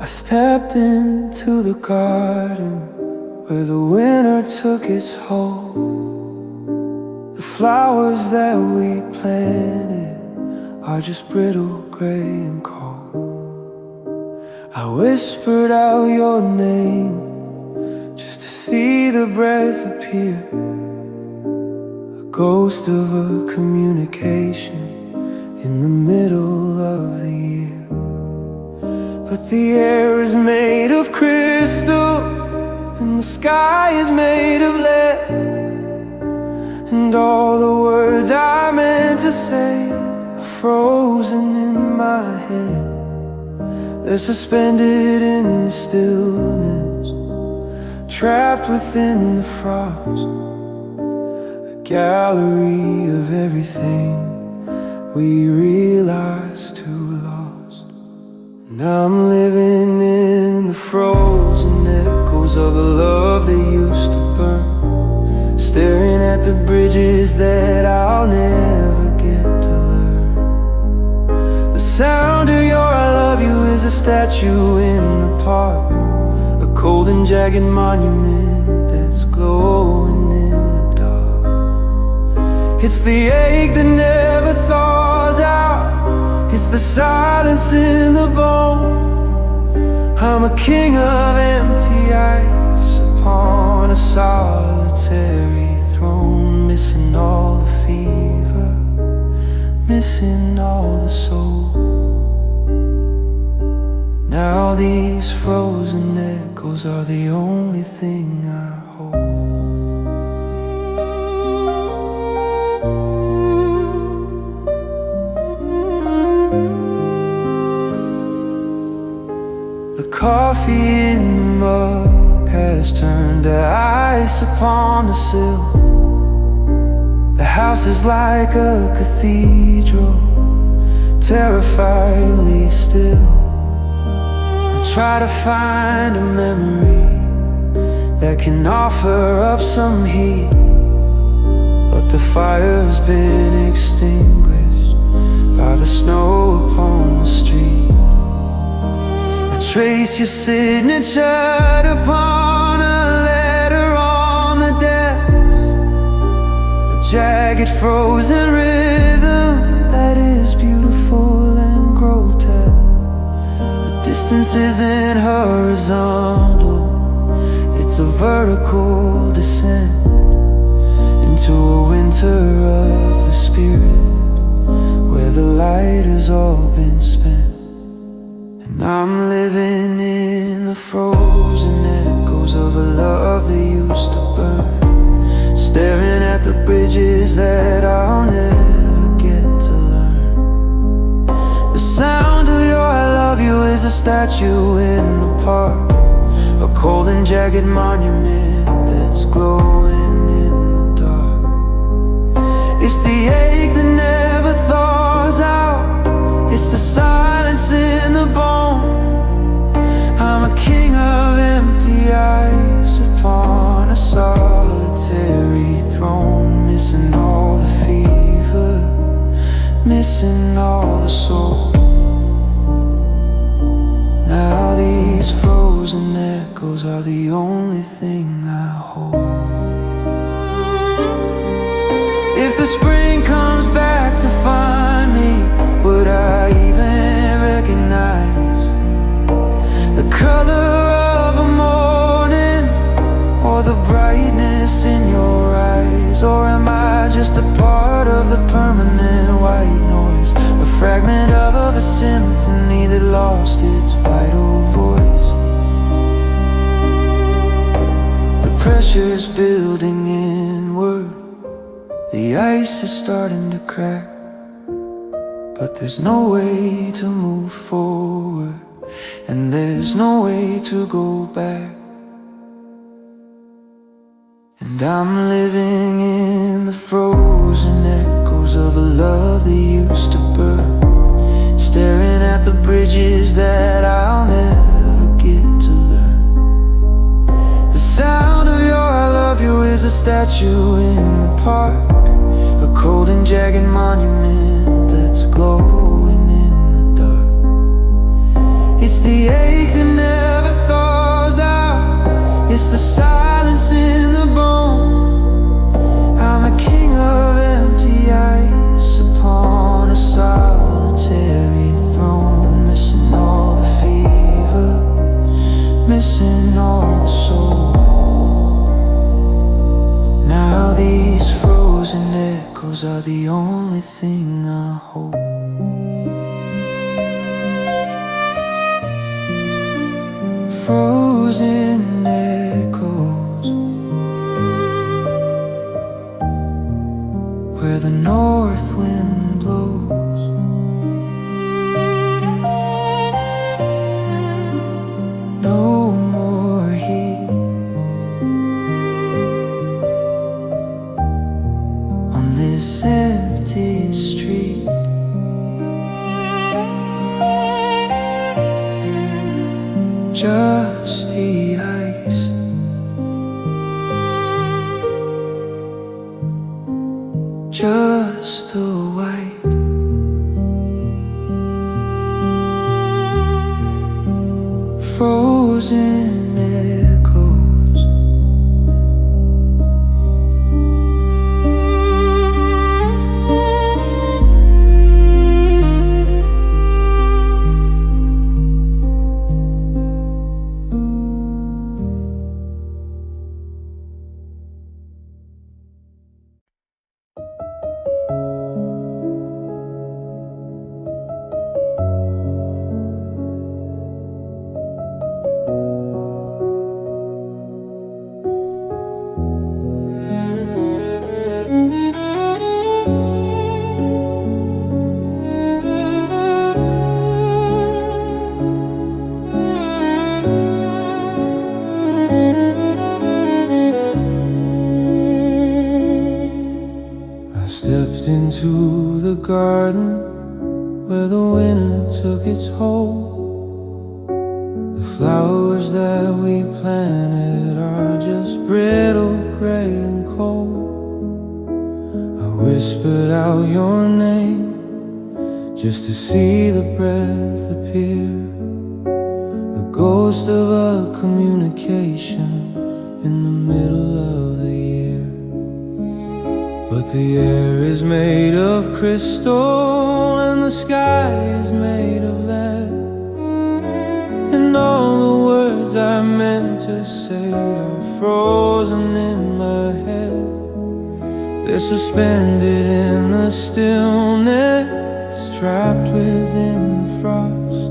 I stepped into the garden where the winter took its hold. The flowers that we planted are just brittle, gray and cold. I whispered out your name just to see the breath appear, a ghost of a communication in the middle of the year. But the air is made of crystal and the sky is made of lead, and all the words I meant to say are frozen in my head. They're suspended in the stillness, trapped within the frost, a gallery of everything we realized too lost. Now I'm living in the frozen echoes of a love that used to burn, staring at the bridges that I'll never get to learn. The sound of your I love you is a statue in the park, a cold and jagged monument that's glowing in the dark. It's the ache that never thaws out, it's the silence in the bone. I'm a king of empty ice upon a solitary throne, missing all the fever, missing all the soul. Now these frozen echoes are the only thing I hold. The coffee in the mug has turned to ice upon the sill. The house is like a cathedral, terrifyingly still. I try to find a memory that can offer up some heat, but the fire's been extinguished by the snow upon the street. Trace your signature upon a letter on the desk, a jagged frozen rhythm that is beautiful and grotesque. The distance isn't horizontal, it's a vertical descent into a winter of the spirit where the light has all been spent. And I'm living in the frozen echoes of a love that used to burn, staring at the bridges that I'll never get to learn. The sound of your I love you is a statue in the park, a cold and jagged monument that's glowing in the dark. It's the ache that never thaws out, it's the silence in the bone. I'm a king of empty ice upon a solitary throne, missing all the fever, missing all the soul. Now these frozen echoes are the only thing I hold. If the spring comes back to find me, would I even recognize the color of a morning, or the brightness in your eyes? Or am I just a part of the permanent white noise, a fragment of a symphony that lost its vital voice? The pressure's building inward, the ice is starting to crack, but there's no way to move forward, and there's no way to go back. And I'm living in the frozen echoes of a love that used to burn, staring at the bridges that I'll never get to learn. statue in the park, a cold and jagged monument that's glowing in the dark. It's the ache that never thaws out, it's the silence in the bone. I'm a king of empty ice upon a solitary throne, missing all the fever, missing all the soul. Now these frozen echoes are the only thing I hold. Frozen echoes, where the north wind blows. No more heat on this empty street. Just the ice, just the white. Frozen echoes. I stepped into the garden where the winter took its hold. The flowers that we planted are just brittle, gray and cold. I whispered out your name just to see the breath appear, a ghost of a communication in the middle of the year. But the air is made of crystal and the sky is made of lead, and all the words I meant to say are frozen in my head. They're suspended in the stillness, trapped within the frost,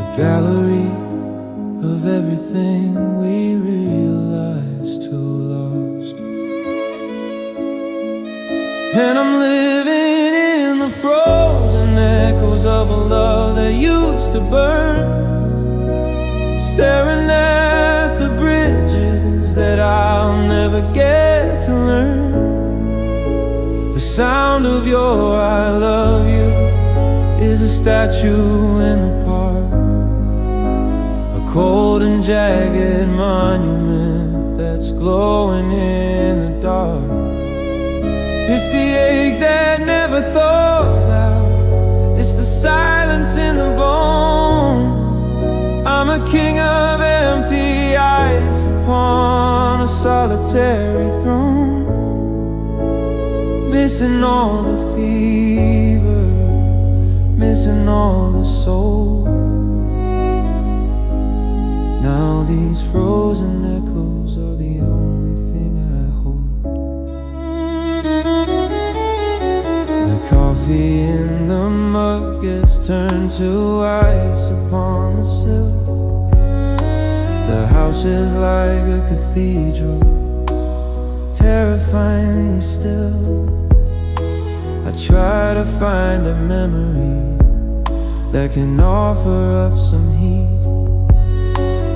a gallery of everything we realized too lost. And I'm living in the frozen echoes of a love that used to burn, staring at the bridges that I'll never get to learn. The sound of your I love you is a statue in the park, a cold and jagged monument that's glowing in the dark. It's the ache that never thaws out, it's the silence in the bone. I'm a king of empty ice upon a solitary throne, missing all the fever, missing all the soul. Now these frozen echoes are the only thing I hold. The coffee in the mug gets turned to ice upon the sill. The house is like a cathedral, terrifyingly still. I try to find a memory that can offer up some heat,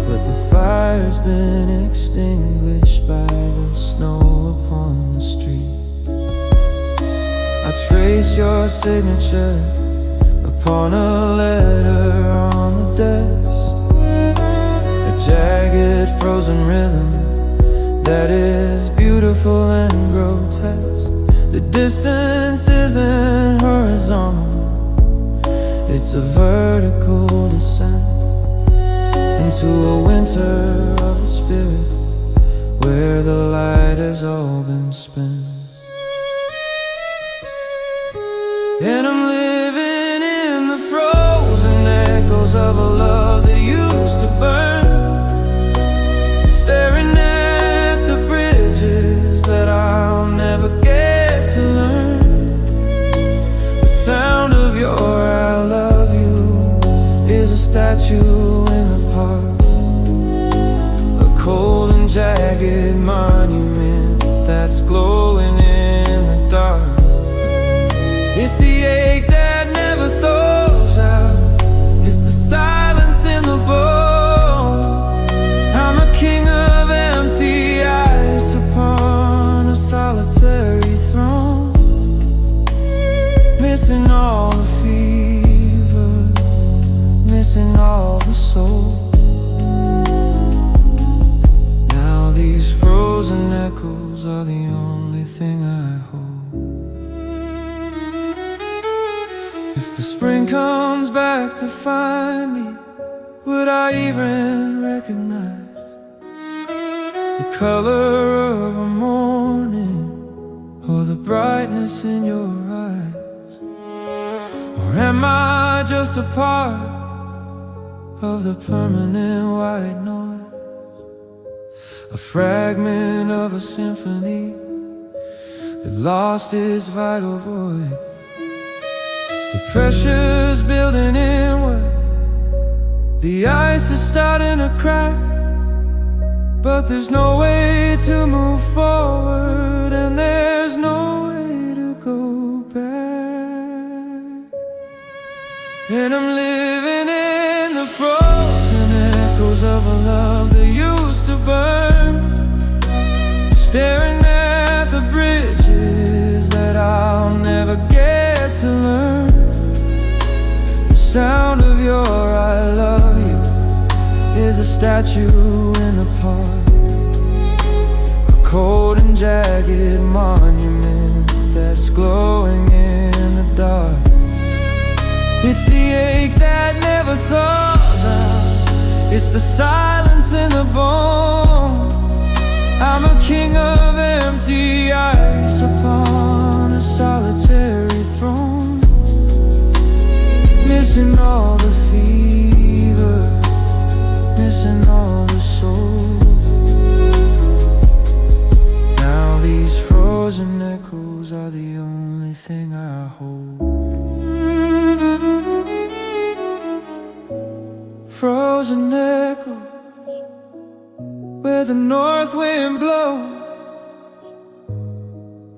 but the fire's been extinguished by the snow upon the street. I trace your signature upon a letter on the desk, a jagged frozen rhythm that is beautiful and grotesque. The distance isn't horizontal, it's a vertical descent into a winter of the spirit, where the light has all been spent. And I'm living in the frozen echoes of a love that used to burn, staring at the bridges that I'll never get to learn. The sound of your I love you is a statue in the park, a cold and jagged monument that's glowing in the dark. It's the ache that never thaws out, it's the silence in the bone. I'm a king of empty eyes upon a solitary throne, missing all the fever, missing all the soul. Now these frozen echoes are the only thing I hold. If the spring comes back to find me, would I even recognize the color of a morning, or the brightness in your eyes? Or am I just a part of the permanent white noise, a fragment of a symphony that lost its vital void? The pressure's building inward, the ice is starting to crack, but there's no way to move forward, and there's no way to go back. And I'm living in the frozen echoes of a love that used to burn, staring at the bridges that I'll never get to learn. The sound of your I love you is a statue in the park, a cold and jagged monument that's glowing in the dark. It's the ache that never thaws out, it's the silence in the bone. I'm a king of empty ice upon a solitary throne, missing all the fever, missing all the soul. Now these frozen echoes are the only thing I hold. Frozen echoes, where the north wind blows,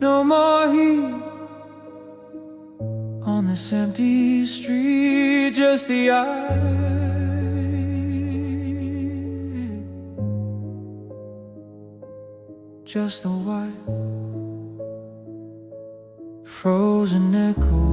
no more heat on this empty street, just the eye, just the white frozen echo.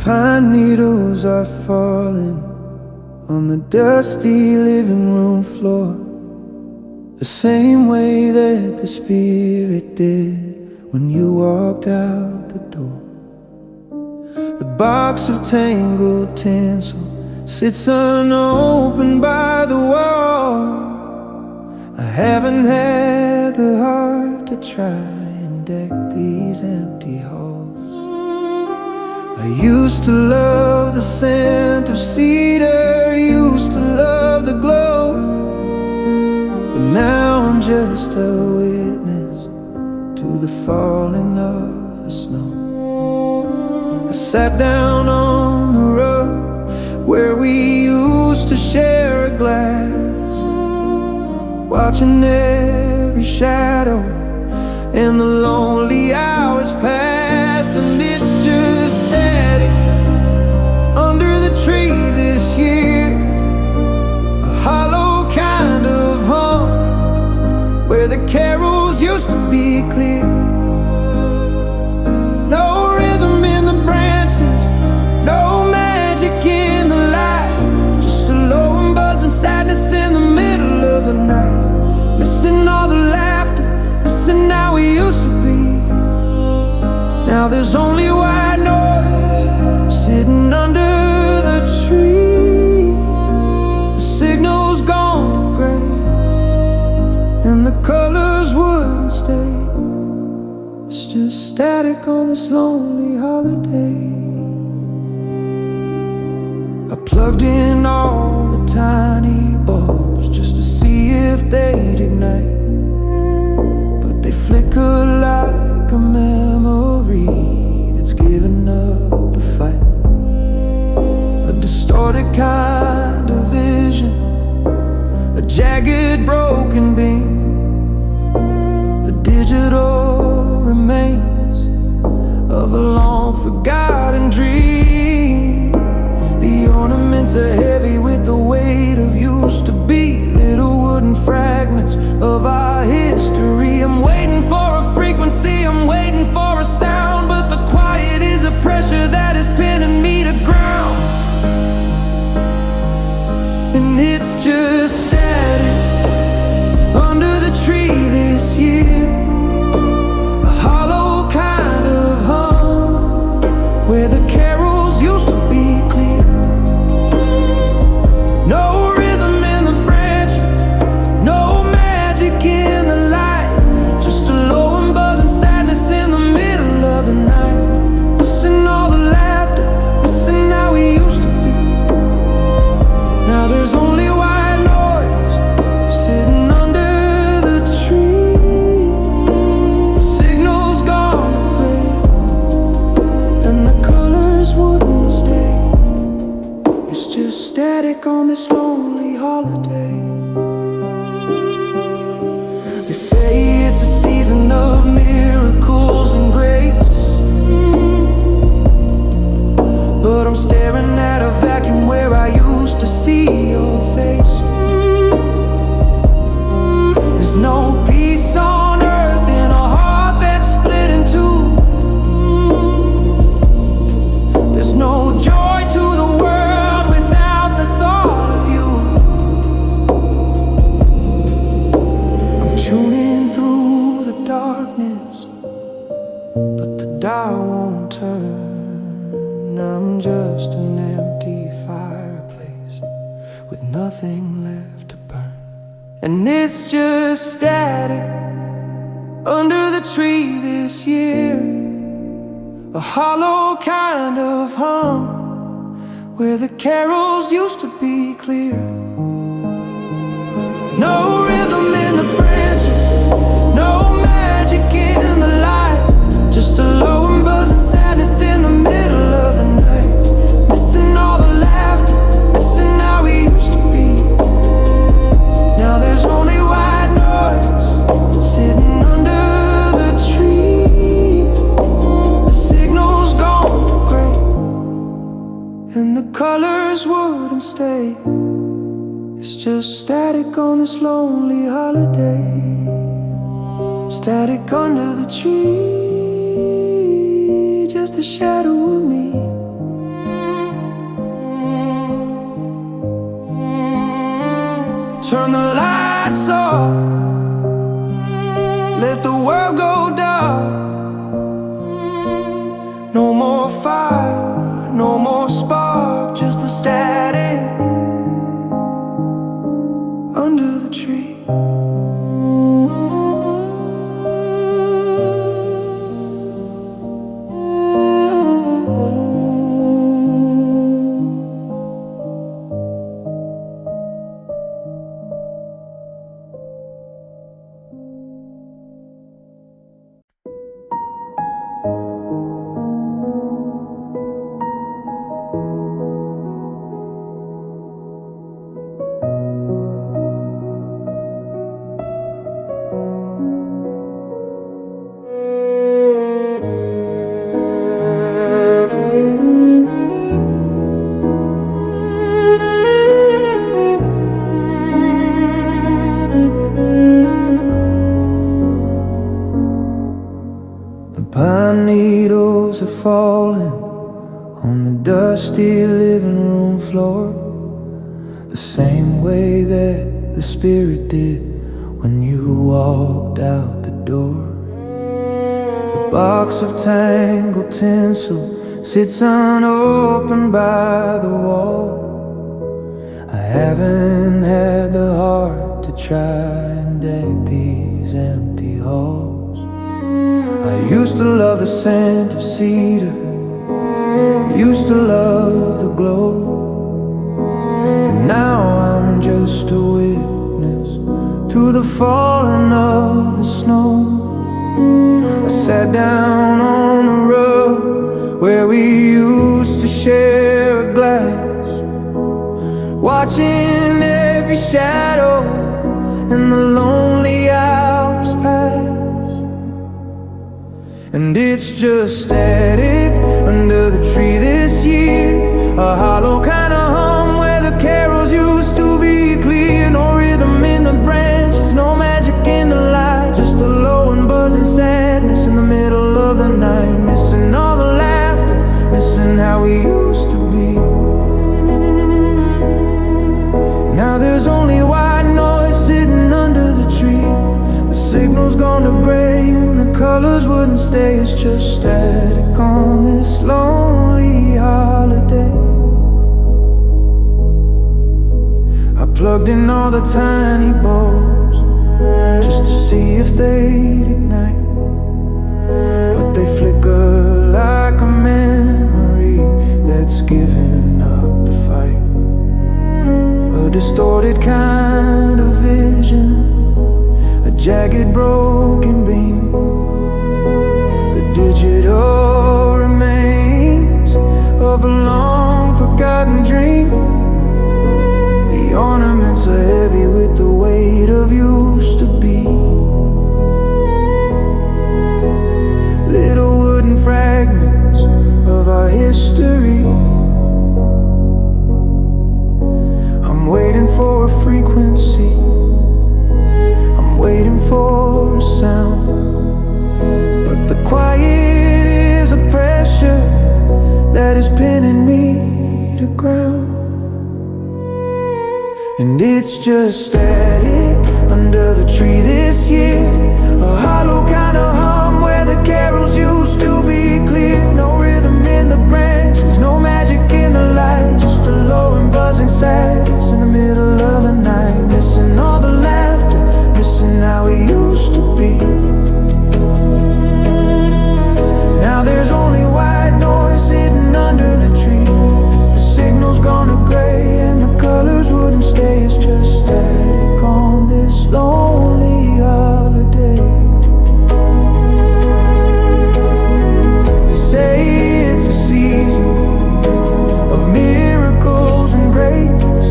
Pine needles are falling on the dusty living room floor, the same way that the spirit did when you walked out the door. The box of tangled tinsel sits unopened by the wall. I haven't had the heart to try and deck these empty halls. I used to love the scent of cedar, used to love the glow, but now I'm just just a witness to the falling of the snow. I sat down on the rug where we used to share a glass, watching every shadow and the lonely hours pass. And it's just static under the tree this year, a hollow kind of hum where the carols used to be clear. No rhythm in the branches, no magic in the light, just a low and buzzing sadness in the middle of the night. Missing all the laughter, missing how we used to be. Now there's only white noise sitting under the tree. The signal's gone to gray and the colors wouldn't stay. It's just static on this lonely holiday. I plugged in all the tiny bulbs just to see if they'd ignite, but they flicker like a memory that's given up the fight. A distorted kind of vision, a jagged broken beam, the digital remains of a long forgotten dream. The ornaments are heavy with the weight of used to be, little wooden fragments of our history. I'm waiting for a frequency, I'm waiting for a sound, but the quiet is a pressure that is pinning me to ground. And it's just static under the tree this year, a hollow kind of hum where the carols used to be clear. No rhythm in the branches, no magic in the light, just a low and buzzing sadness in the middle of the night. Missing all the laughter, missing how we used to be. Now there's only white noise sitting under the tree. The signal's gone to gray and the colors wouldn't stay. It's just static on this lonely holiday. They say it's a season of miracles and grace, but I'm staring at a vacuum where I used to see your face. There's no peace on earth in a heart that's split in two. There's no joy to the world without the thought of you. I'm tuning through the darkness, but the dial won't turn. I'm just an empty fireplace with nothing left to burn. And it's just static under the tree this year, a hollow kind of hum where the carols used to be clear. No rhythm in the branches, no magic in the light, just a low and buzzing sadness in the middle of the night. Missing all the laughter, missing how we used to be. Now there's only white noise sitting under the tree. The signal's gone to gray and the colors wouldn't stay. It's just static on this lonely holiday. Static under the tree, just a shadow of me. Turn the lights off, let the world go dark. No more fire, no more spark, just the static under the tree. shadows are falling on the dusty living room floor, the same way that the spirit did when you walked out the door. The box of tangled tinsel sits unopened by the wall. I haven't had the heart to try and deck these empty halls. I used to love the scent of cedar, used to love the glow, but now I'm just a witness to the falling of the snow. I sat down on the rug where we used to share a glass, watching every shadow and the lonely hours pass. And it's just static under the tree this year, a hollow kind of hum where the carols used to be clear. No rhythm in the branches, no magic in the light, just a low and buzzing sadness in the middle of the night. Missing all the laughter, missing how we used to be. Now there's only white noise sitting under the tree. The signal's gone to gray and the colors wouldn't stay. It's just static on this lonely holiday. I plugged in all the tiny bulbs just to see if they'd ignite, but they flicker like a memory that's given up the fight. A distorted kind of vision, a jagged broken beam, the digital remains of a long forgotten dream. The ornaments are heavy with the weight of used to be. Little wooden fragments of our history. I'm waiting for a frequency, I'm waiting for a sound, but the quiet is a pressure that is pinning me to ground. And it's just static under the tree this year, a hollow kind of hum where the carols used to be clear. No rhythm in the branches, no magic in the light, just a low and buzzing sadness in the middle of the night. Missing all the laughter, missing how we used to be. Now there's only white noise sitting under the tree. The signal's gone to gray and the colors wouldn't stay. It's just static on this lonely holiday. They say it's a season of miracles and grace,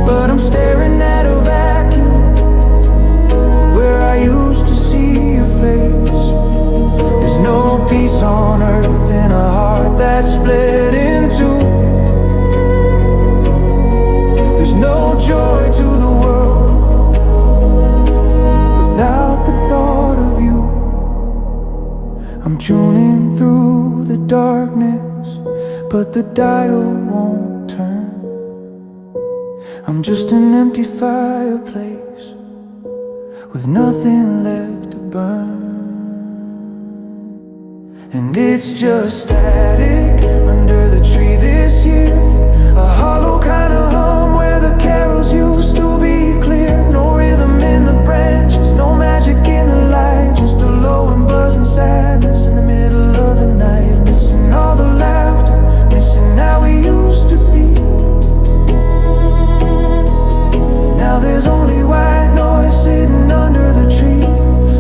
but I'm staring at a vacuum where I used to see your face. There's no peace on earth in a heart that's split in two. There's no joy to the world without the thought of you. I'm tuning through the darkness, but the dial won't turn. I'm just an empty fireplace with nothing left to burn. And it's just static under the tree this year, a hollow kind of hum where the carols used to be clear. No rhythm in the branches, no magic in the light, just a low and buzzing sadness in the middle of the night. Missing all the laughter, missing how we used to be. Now there's only white noise sitting under the tree.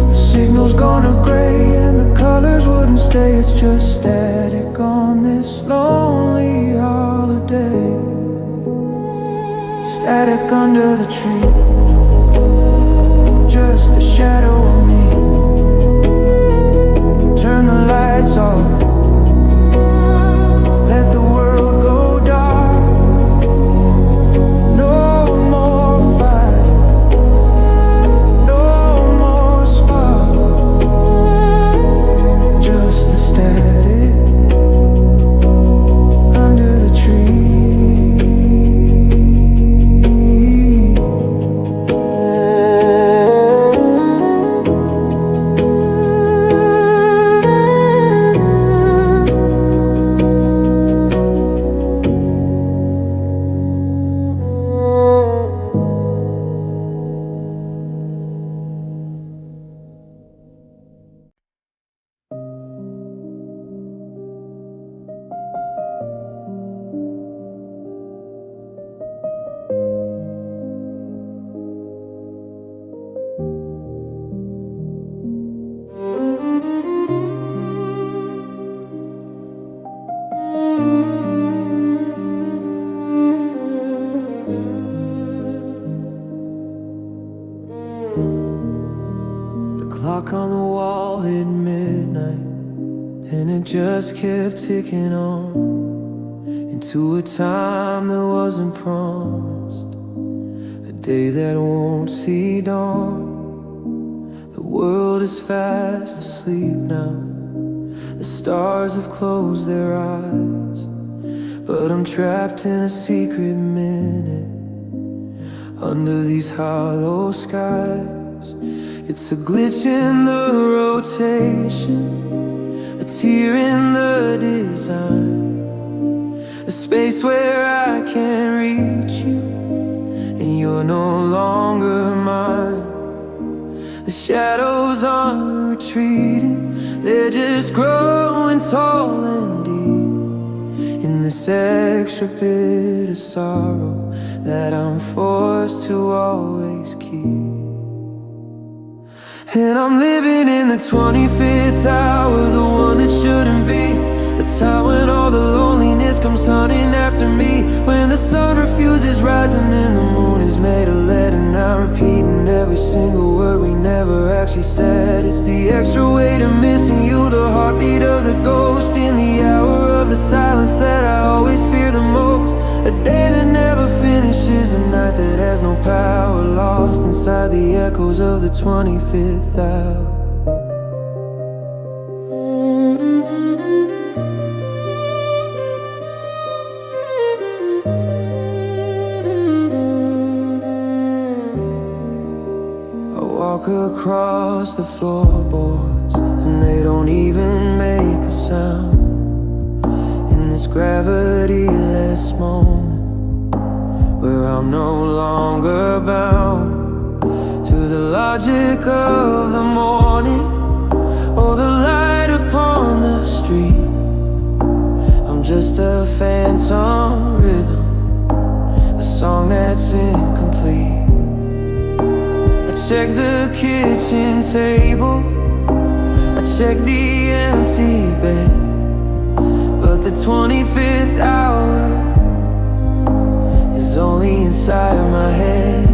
The signal's gone to gray and the colors wouldn't stay. It's just static on this lonely holiday. Static under the tree, just the shadow of me. Turn the lights off, let the world go dark. No more fire, no more spark, just the static. Clock on the wall hit midnight, then it just kept ticking on into a time that wasn't promised, a day that won't see dawn. The world is fast asleep now, the stars have closed their eyes, but I'm trapped in a secret minute under these hollow skies. It's a glitch in the rotation, a tear in the design, a space where I can't reach you, and you're no longer mine. The shadows aren't retreating, they're just growing tall and deep in this extra bit of sorrow that I'm forced to always keep. And I'm living in the 25th hour, the one that shouldn't be. The time when all the loneliness comes hunting after me, when the sun refuses rising and the moon is made of lead, and I'm repeating every single word we never actually said. It's the extra weight of missing you, the heartbeat of the ghost in the hour of the silence that I always fear the most. A day that never finishes, a night that has no power, lost inside the echoes of the 25th hour. I walk across the floorboards and they don't even make a sound. In this gravity-less moment where I'm no longer bound to the logic of the morning or the light upon the street. I'm just a phantom rhythm, a song that's incomplete. I check the kitchen table, I check the empty bed, but the 25th hour is only inside my head.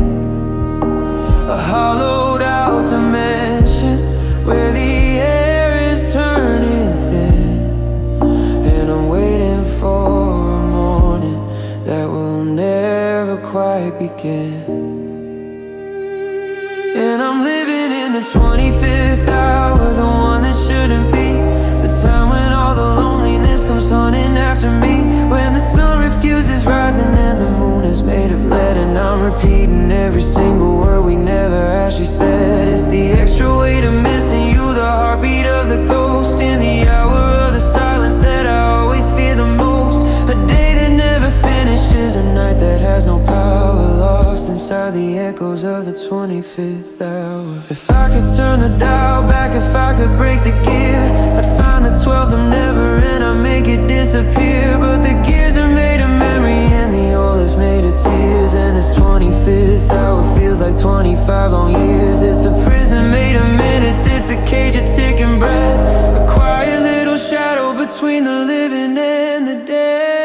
A hollowed out dimension where the air is turning thin, and I'm waiting for a morning that will never quite begin. And I'm living in the 25th hour, the one that shouldn't be. The time when all the loneliness comes hunting after me, when the sun refuses rising and the moon is made of lead, and I'm repeating every single word we never actually said. It's the extra weight of missing you, the heartbeat of the ghost in the hour of the silence that I always fear the most. A day that never finishes, a night that has no power, lost inside the echoes of the 25th hour. If I could turn the dial back, if I could break the gear, I'd find the 12th of never and I'd make it disappear. But the gears are made of memory and the oil is made of tears, and this 25th hour feels like 25 long years. It's a prison made of minutes, it's a cage of ticking breath, a quiet little shadow between the living and the dead.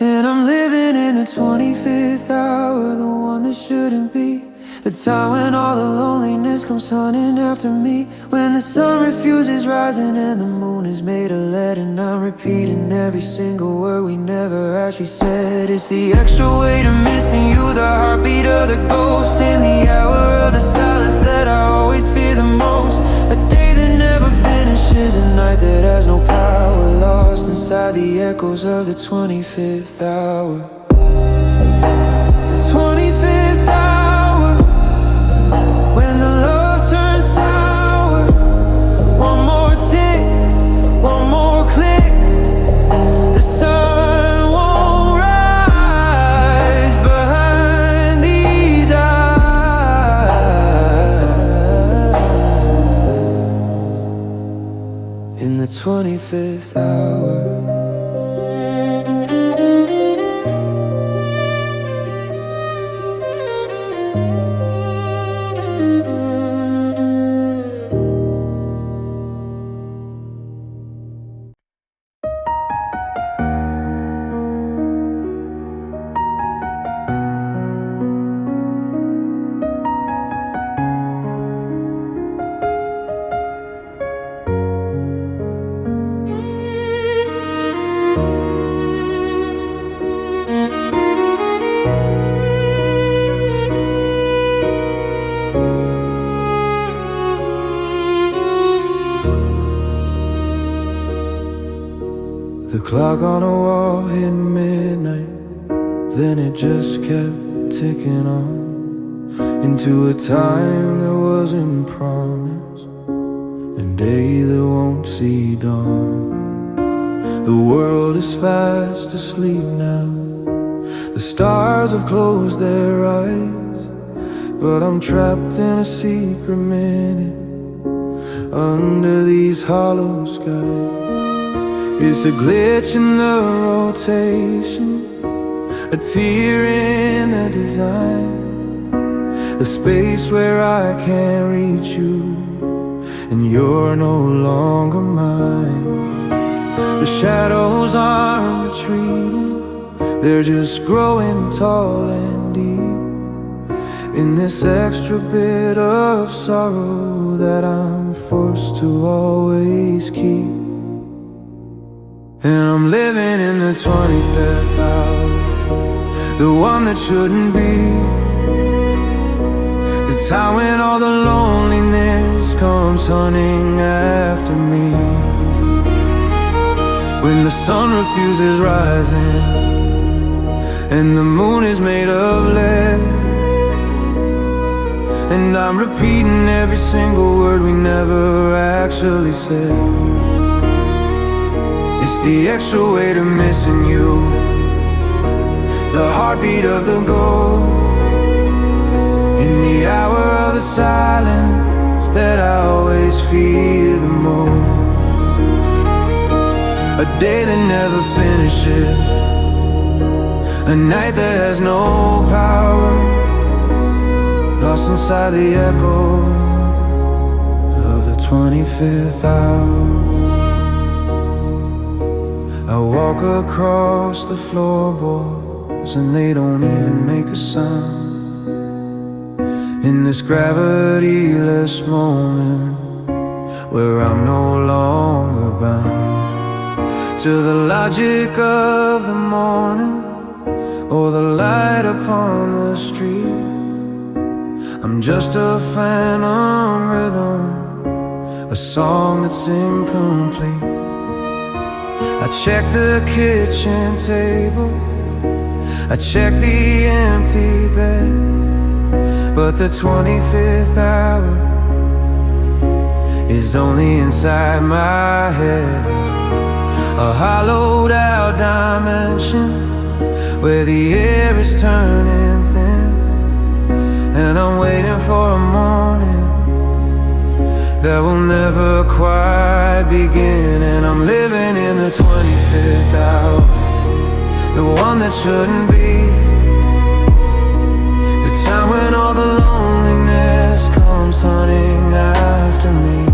And I'm living in the 25th hour, the one that shouldn't be. The time when all the loneliness comes hunting after me, when the sun refuses rising and the moon is made of lead, and I'm repeating every single word we never actually said. It's the extra weight of missing you, the heartbeat of the ghost in the hour of the silence that I always fear the most. A day that never finishes, a night that has no power, lost inside the echoes of the 25th hour. The 25th hour, when the love turns sour. One more tick, one more click, the sun won't rise behind these eyes. In the 25th hour. clock on the wall hit midnight, then it just kept ticking on into a time that wasn't promised, a day that won't see dawn. The world is fast asleep now, the stars have closed their eyes, but I'm trapped in a secret minute under these hollow skies. It's a glitch in the rotation, a tear in the design, the space where I can't reach you and you're no longer mine. The shadows aren't retreating, they're just growing tall and deep in this extra bit of sorrow that I'm forced to always keep. And I'm living in the 25th hour, the one that shouldn't be, the time when all the loneliness comes hunting after me, when the sun refuses rising and the moon is made of lead, and I'm repeating every single word we never actually said. It's the extra weight of missing you, the heartbeat of the ghost, in the hour of the silence that I always fear the most. A day that never finishes, a night that has no power, lost inside the echo of the 25th hour. I walk across the floorboards and they don't even make a sound, in this gravity-less moment where I'm no longer bound to the logic of the morning or the light upon the street. I'm just a phantom rhythm, a song that's incomplete. I check the kitchen table, I check the empty bed, but the 25th hour is only inside my head, a hollowed out dimension where the air is turning thin, and I'm waiting for a morning that will never quite begin. And I'm living in the 25th hour, the one that shouldn't be, the time when all the loneliness comes hunting after me,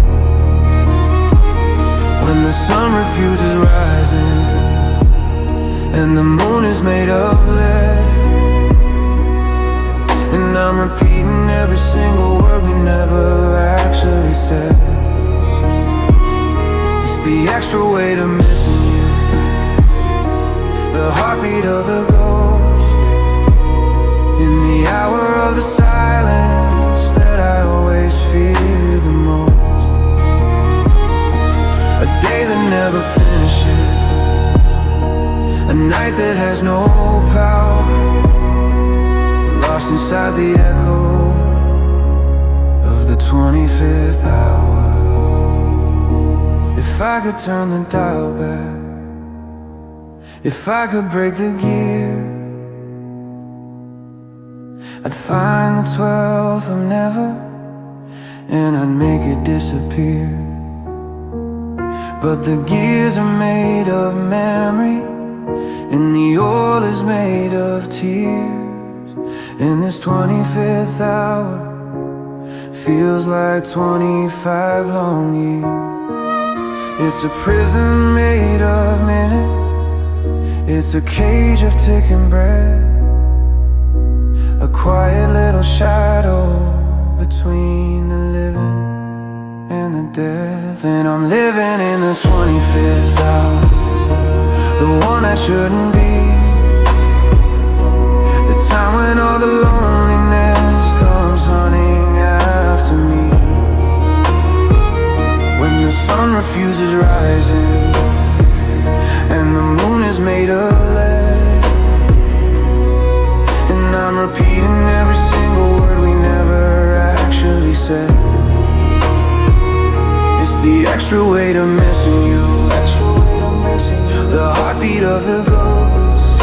when the sun refuses rising and the moon is made of lead, and I'm repeating every single word we never actually said. It's the extra weight of missing you, the heartbeat of the ghost, in the hour of the silence that I always fear the most. A day that never finishes, a night that has no power, lost inside the echo of the 25th hour. If I could turn the dial back, if I could break the gear, I'd find the 12th of never and I'd make it disappear. But the gears are made of memory and the oil is made of tears, and this 25th hour feels like 25 long years. It's a prison made of minutes, it's a cage of ticking breath, a quiet little shadow between the living and the death. And I'm living in the 25th hour, the one I shouldn't be, the time when all the loneliness comes hunting after me, when the sun refuses rising and the said. It's the extra weight of missing you, the heartbeat of the ghost,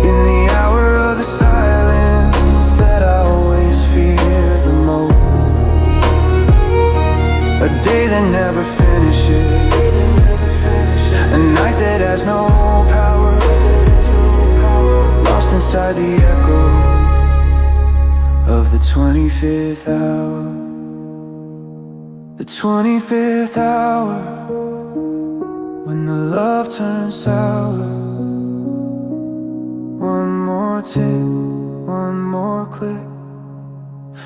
in the hour of the silence that I always fear the most. A day that never finishes, a night that has no power, lost inside the echo of the 25th hour. The 25th hour, when the love turns sour. One more tick, one more click,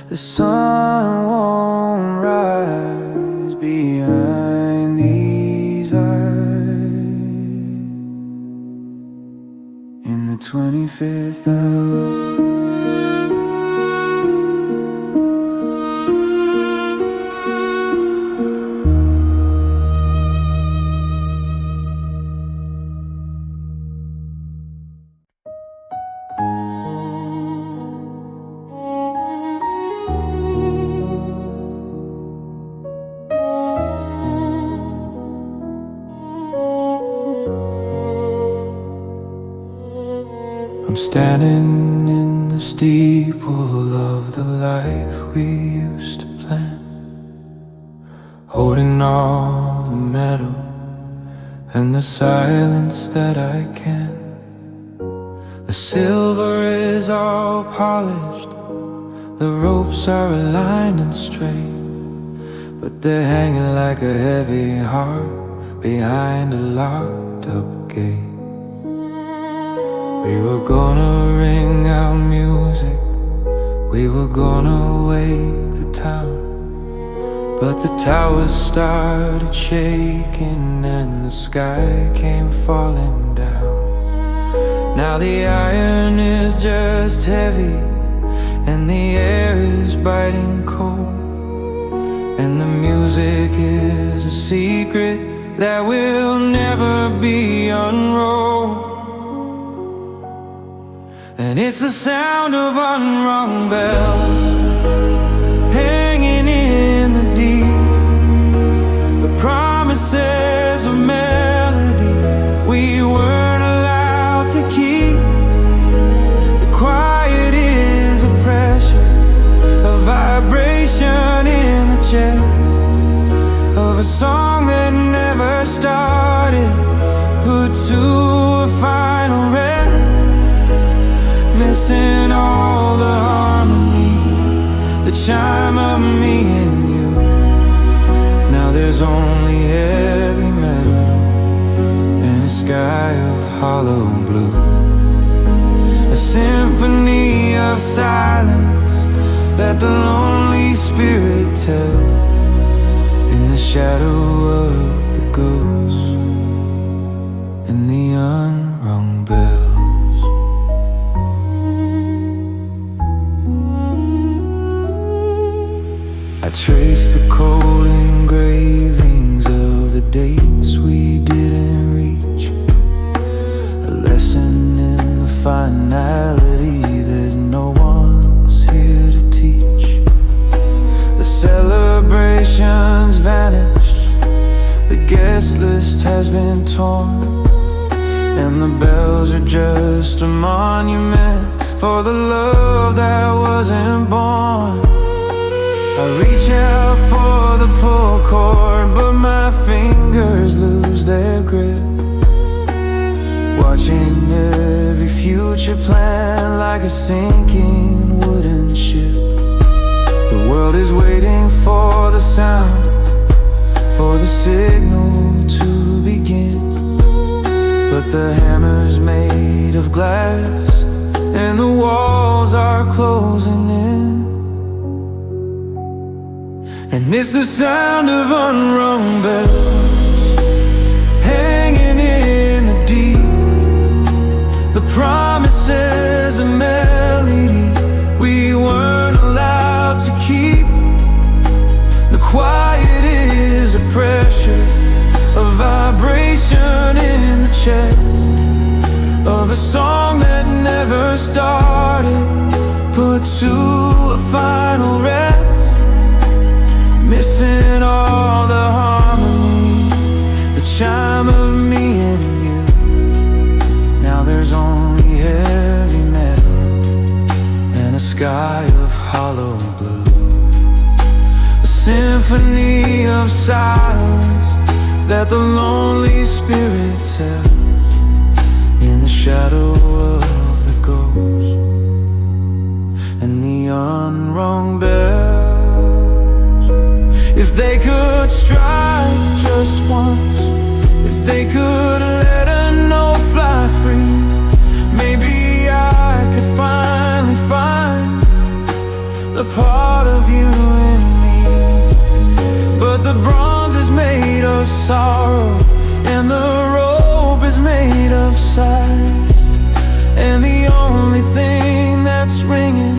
the sun won't rise behind these eyes. In the 25th hour. I'm standing in the steeple of the life we used to plan, holding all the metal and the silence that I can. The silver is all polished, the ropes are aligned and straight, but they're hanging like a heavy heart behind a locked up gate. We were gonna ring out music, we were gonna wake the town, but the towers started shaking and the sky came falling down. Now the iron is just heavy and the air is biting cold, and the music is a secret that will never be unrolled. And it's the sound of unrung bells hanging in the deep, the promises of melody we weren't allowed to keep. The quiet is a pressure, a vibration in the chest of a song that never started, put to a final rest. Missing all the harmony, the chime of me and you. Now there's only heavy metal and a sky of hollow blue, a symphony of silence that the lonely spirit tells in the shadow of the ghost and the unrung bells. I trace the cold engravings of the dates we didn't reach, a lesson in the finality that no one's here to teach. The celebrations vanished, the guest list has been torn, and the bells are just a monument for the love that wasn't born. I reach out for the pull cord, but my fingers lose their grip, watching every future plan like a sinking wooden ship. The world is waiting for the sound, for the signal to begin, but the hammer's made of glass and the walls are closing in. And it's the sound of unrung bells hanging in the deep, the promises of melody we weren't allowed to keep. The quiet is a pressure, a vibration in the chest of a song that never started, put to a final rest. missing all the harmony, the chime of me and you. Now there's only heavy metal and a sky of hollow blue, a symphony of silence that the lonely spirit tells in the shadow of the ghost and the unrung bells. If they could strike just once, if they could let a note fly free, maybe I could finally find the part of you in me. But the bronze is made of sorrow and the rope is made of sighs, and the only thing that's ringing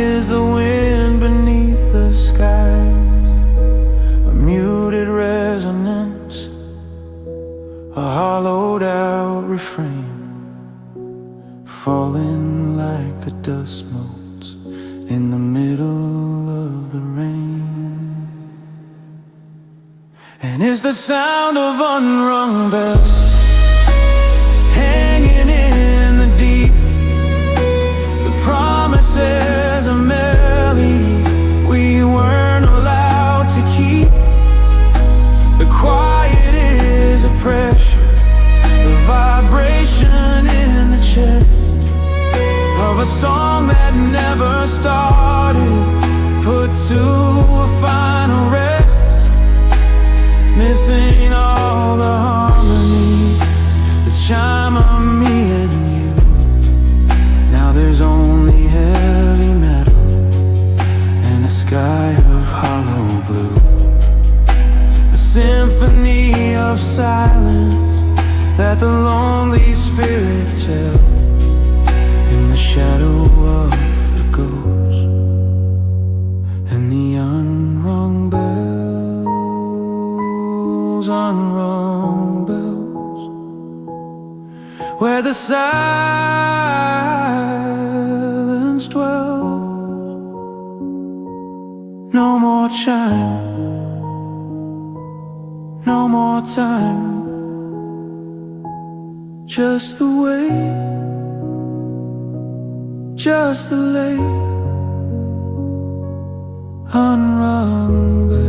is the wind beneath the skies. A muted resonance, a hollowed out refrain, falling like the dust motes in the middle of the rain. And it's the sound of unrung bells hanging in the deep, the promises of melody we weren't allowed to keep. The quiet is a pressure, the vibration in the chest of a song that never started, put to a final rest, missing all the harmony, the chime of me and you. Now there's only heavy metal and a sky of hollow blue, a symphony of silence that the lonely spirit tells in the shadow of the ghost and the unrung bells, unrung bells, where the silence dwells. No more chime, no more time, just the wait, just the late unrung bells.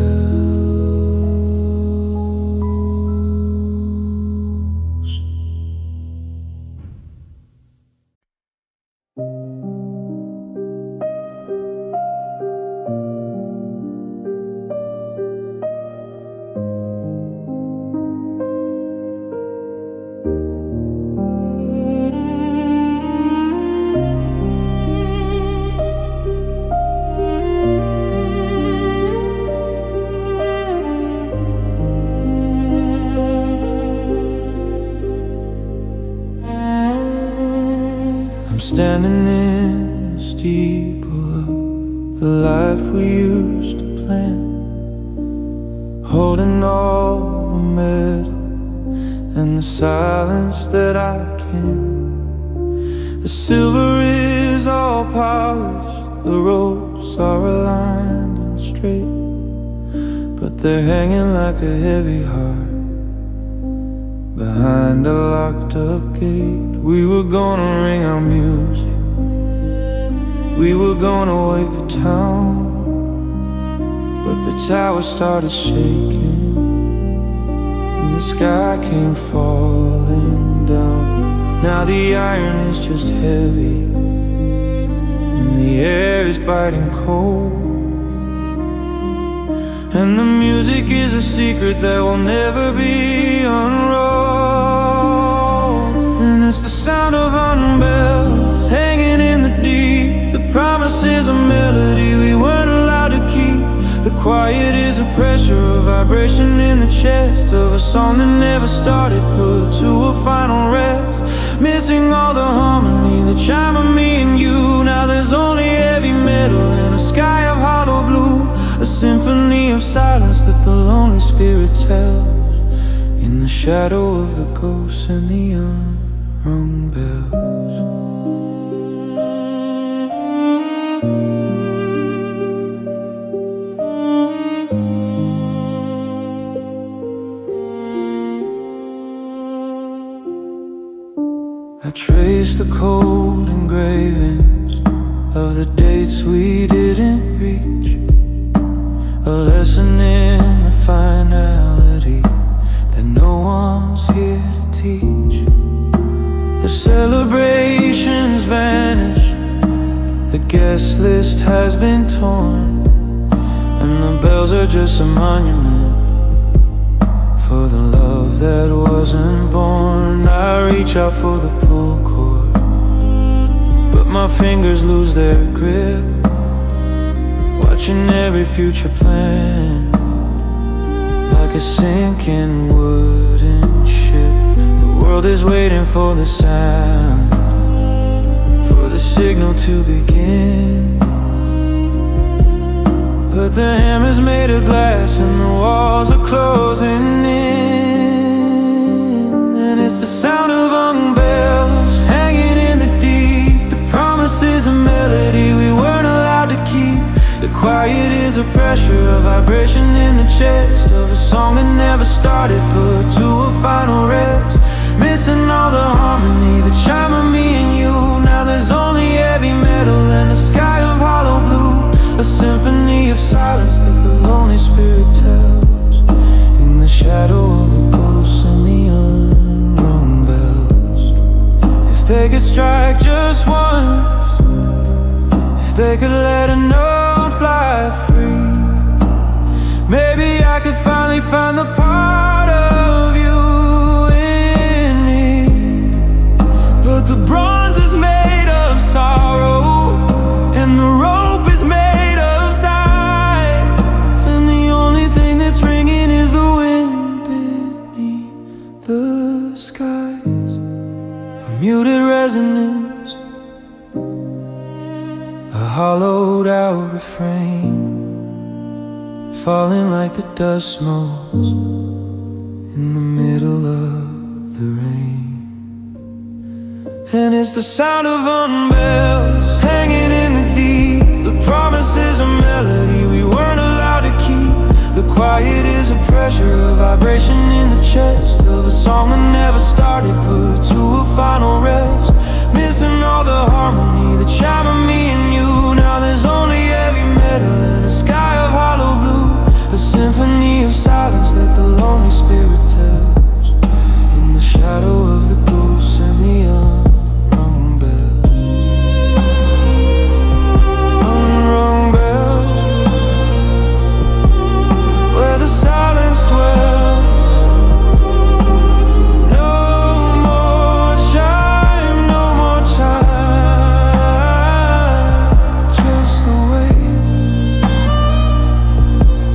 Standing in the steeple of the life we used to plan, holding all the metal and the silence that I can. The silver is all polished, the ropes are aligned and straight, but they're hanging like a heavy heart behind a locked up gate. We were gonna ring our music, we were gonna wake the town, but the tower started shaking and the sky came falling down. Now the iron is just heavy and the air is biting cold, and the music is a secret that will never be unrolled. And it's the sound of unrung bells hanging in the deep, the promises of melody we weren't allowed to keep. The quiet is a pressure, a vibration in the chest of a song that never started, put to a final rest, missing all the harmony, the chime of me and you. Now there's only heavy metal and a sky of hollow blue, a symphony of silence that the lonely spirit tells in the shadow of the ghosts and the unrung bells. cold engravings of the dates we didn't reach, a lesson in the finality that no one's here to teach. The celebrations vanish, the guest list has been torn, and the bells are just a monument for the love that wasn't born. I reach out for the pull cord, but my fingers lose their grip, watching every future plan like a sinking wooden ship. The world is waiting for the sound, for the signal to begin. But the hammer's made of glass and the walls are closing in. And it's the sound of young bells hanging in the deep. The promise is a melody we weren't allowed to keep. The quiet is a pressure, a vibration in the chest of a song that never started, put to a final rest. Missing all the harmony, the chime of me and you. Now there's only heavy metal and a sky of hollow blue, a symphony of silence that the lonely spirit tells in the shadow of the ghosts and the unrung bells. If they could strike just once, if they could let a note fly free, maybe I could finally find the part of you in me. But the bronze is made of sorrow, and the rope is made of silence, and the only thing that's ringing is the wind beneath the skies. A muted resonance, a hollowed out refrain, falling like the dust motes in the middle of the rain. And it's the sound of bells hanging in the deep. The promise is a melody we weren't allowed to keep. The quiet is a pressure, a vibration in the chest of a song that never started, put to a final rest. Missing all the harmony, the chime of me and you. Now there's only heavy metal and a sky of hollow blue, a symphony of silence that the lonely spirit tells in the shadow of the ghosts and the unrung bells. Unrung bells, where the silence dwells. No more chime, no more time, just the wait,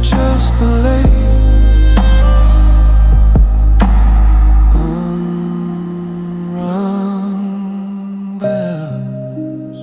just the late. Unrung bells.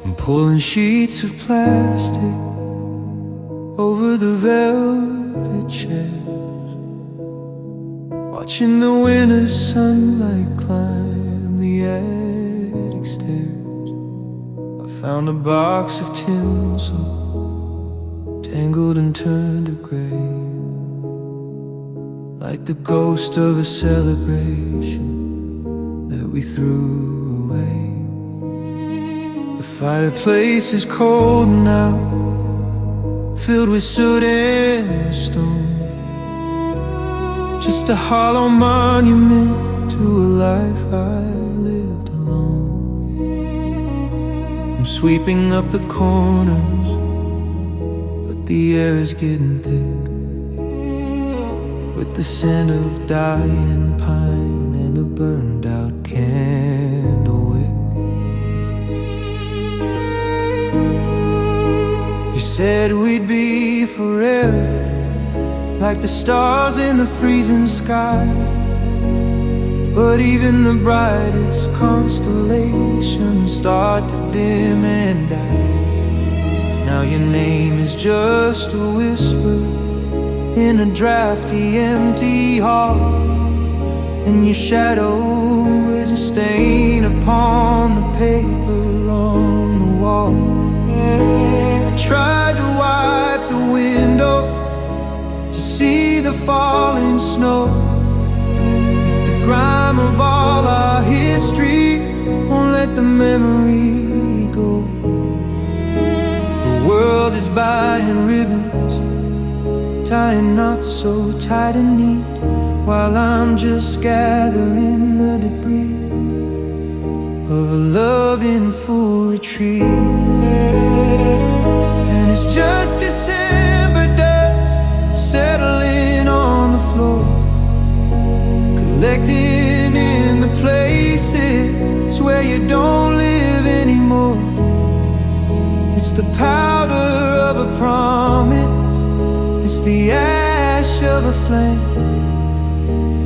I'm pulling sheets of plastic over the velvet chairs, watching the winter sunlight climb the attic stairs. I found a box of tinsel, tangled and turned to gray, like the ghost of a celebration that we threw away. The fireplace is cold now, filled with soot and stone, just a hollow monument to a life I lived alone. I'm sweeping up the corners, but the air is getting thick with the scent of dying pine and a burned out candle wick. You said we'd be forever, like the stars in the freezing sky. But even the brightest constellations start to dim and die. Now your name is just a whisper in a drafty, empty hall, and your shadow is a stain upon the paper on the wall. I tried to wipe the window to see the falling snow. The grime of all our history won't let the memory go. The world is buying ribbons, tying knots so tight and neat, while I'm just gathering the debris of a love in full retreat. And it's just December dust settling on the floor, collecting in the places where you don't live anymore. It's the powder of a promise, it's the ash of a flame.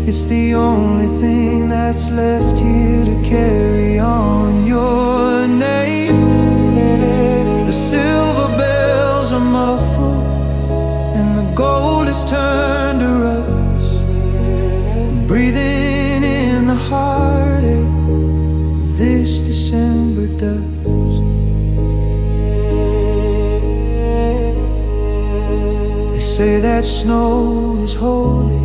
It's the only thing that's left here to carry on your name. The silver bells are muffled and the gold is turned to rust. I'm breathing in the heartache of this December dust. Say that snow is holy,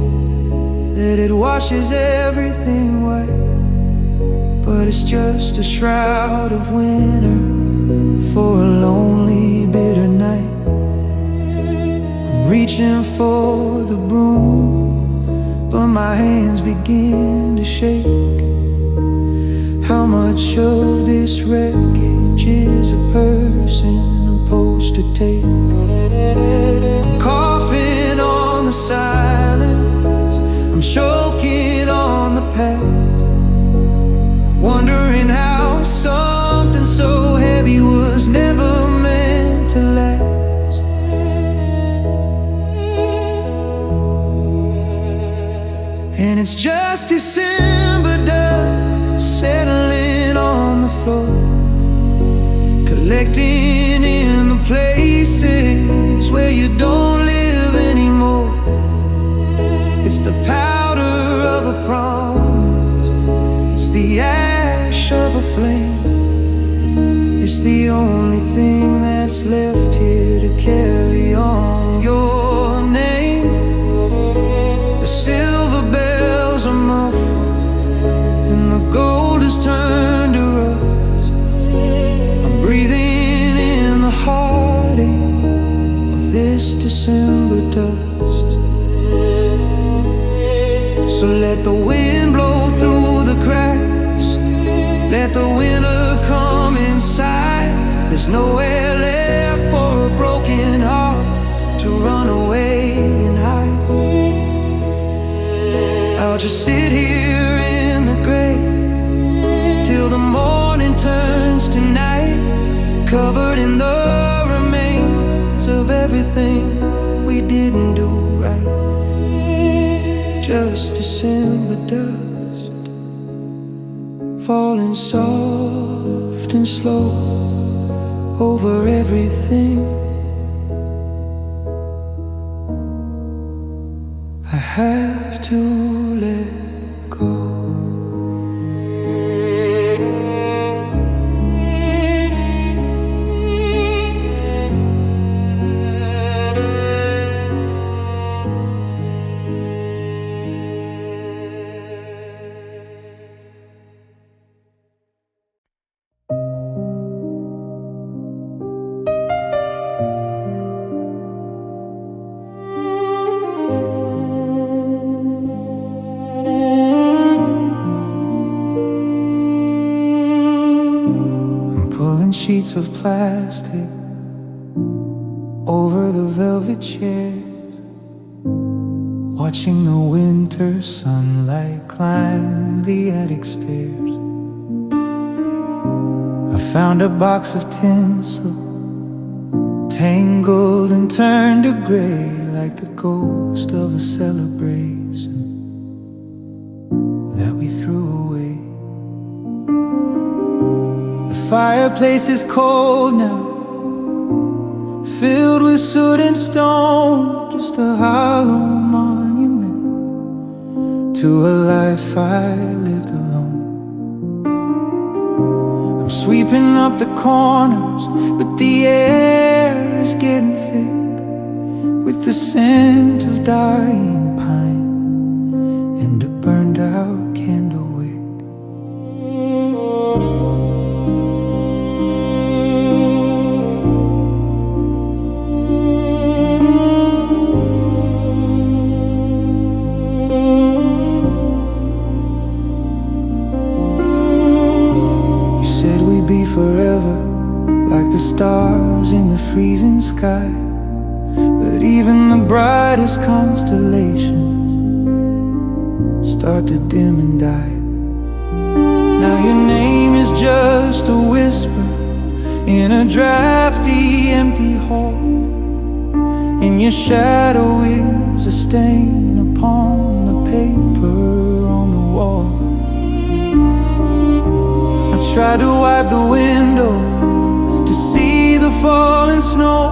that it washes everything white, but it's just a shroud of winter for a lonely, bitter night. I'm reaching for the broom, but my hands begin to shake. How much of this wreckage is a person supposed to take? I'm coughing on the silence, I'm choking on the past, wondering how something so heavy was never meant to last. And it's just December dust settling on the floor, collecting in the places where you don't live anymore. It's the powder of a promise, it's the ash of a flame. It's the only thing that's left here to carry on your name. The silver bells are muffled and the gold is turned to rust. I'm breathing in the heartache of this December dust. So let the wind blow through the cracks, let the winter come inside. There's nowhere left for a broken heart to run away and hide. I'll just sit here in the gray till the morning turns to night, covered in the remains of everything we didn't do right. Just December dust, falling soft and slow over everything. I have to let go. Sheets of plastic over the velvet chairs, watching the winter sunlight climb the attic stairs. I found a box of tinsel, tangled and turned to gray, like the ghost of a celebration that we threw away. The fireplace is cold now, filled with soot and stone, just a hollow monument to a life I lived alone. I'm sweeping up the corners, but the air is getting thick with the scent of dying pine and a burned out candle wick. Forever, like the stars in the freezing sky. But even the brightest constellations start to dim and die. Now your name is just a whisper in a drafty, empty hall, and your shadow is a stain upon the paper on the wall. I tried to wipe the window to see the falling snow,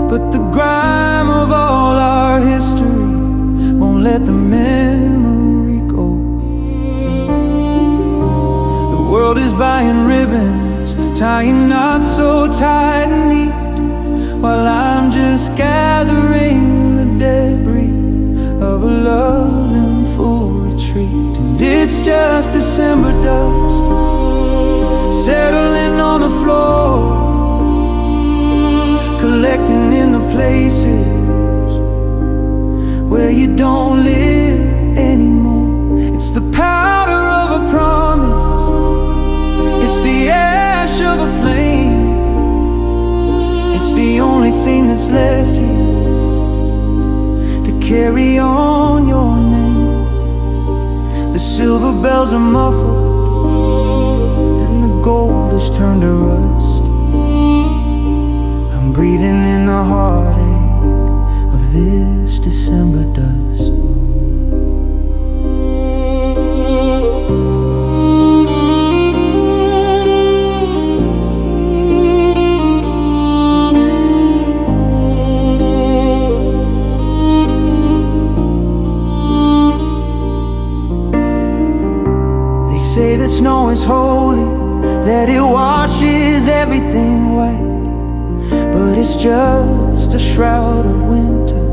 but the grime of all our history won't let the memory go. The world is buying ribbons, tying knots so tight and neat, while I'm just gathering the debris of a love in full retreat. And it's just December dust settling on the floor, collecting in the places where you don't live anymore. It's the powder of a promise, it's the ash of a flame, it's the only thing that's left here to carry on your name. The silver bells are muffled, gold has turned to rust. I'm breathing in the heartache of this December dust. They say that snow is holy, that it washes everything white, but it's just a shroud of winter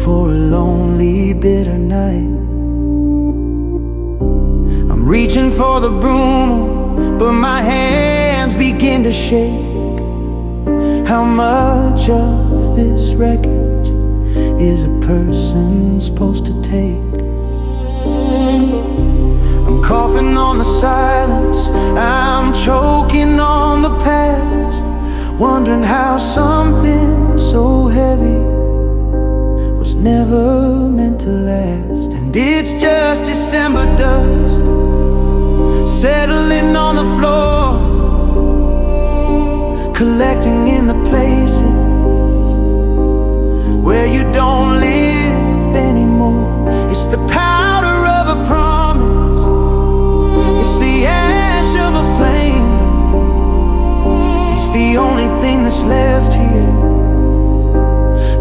for a lonely, bitter night. I'm reaching for the broom, but my hands begin to shake. How much of this wreckage is a person supposed to take? I'm coughing on the silence, I'm choking on the past, wondering how something so heavy was never meant to last. And it's just December dust settling on the floor, collecting in the places where you don't live anymore. It's the powder of a promise, it's the ash of a flame, it's the only thing that's left here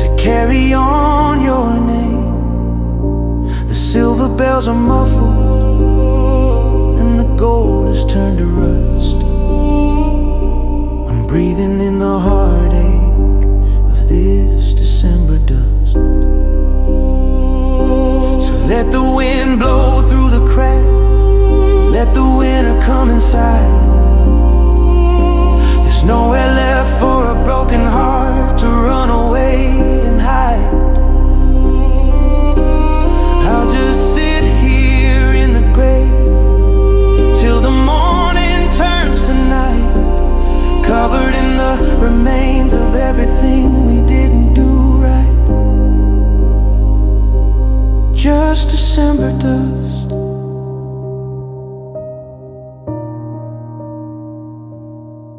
to carry on your name. The silver bells are muffled and the gold has turned to rust. I'm breathing in the heartache of this December dust. So let the wind blow through the cracks, let the winter come inside. There's nowhere left for a broken heart to run away and hide. I'll just sit here in the grave till the morning turns to night.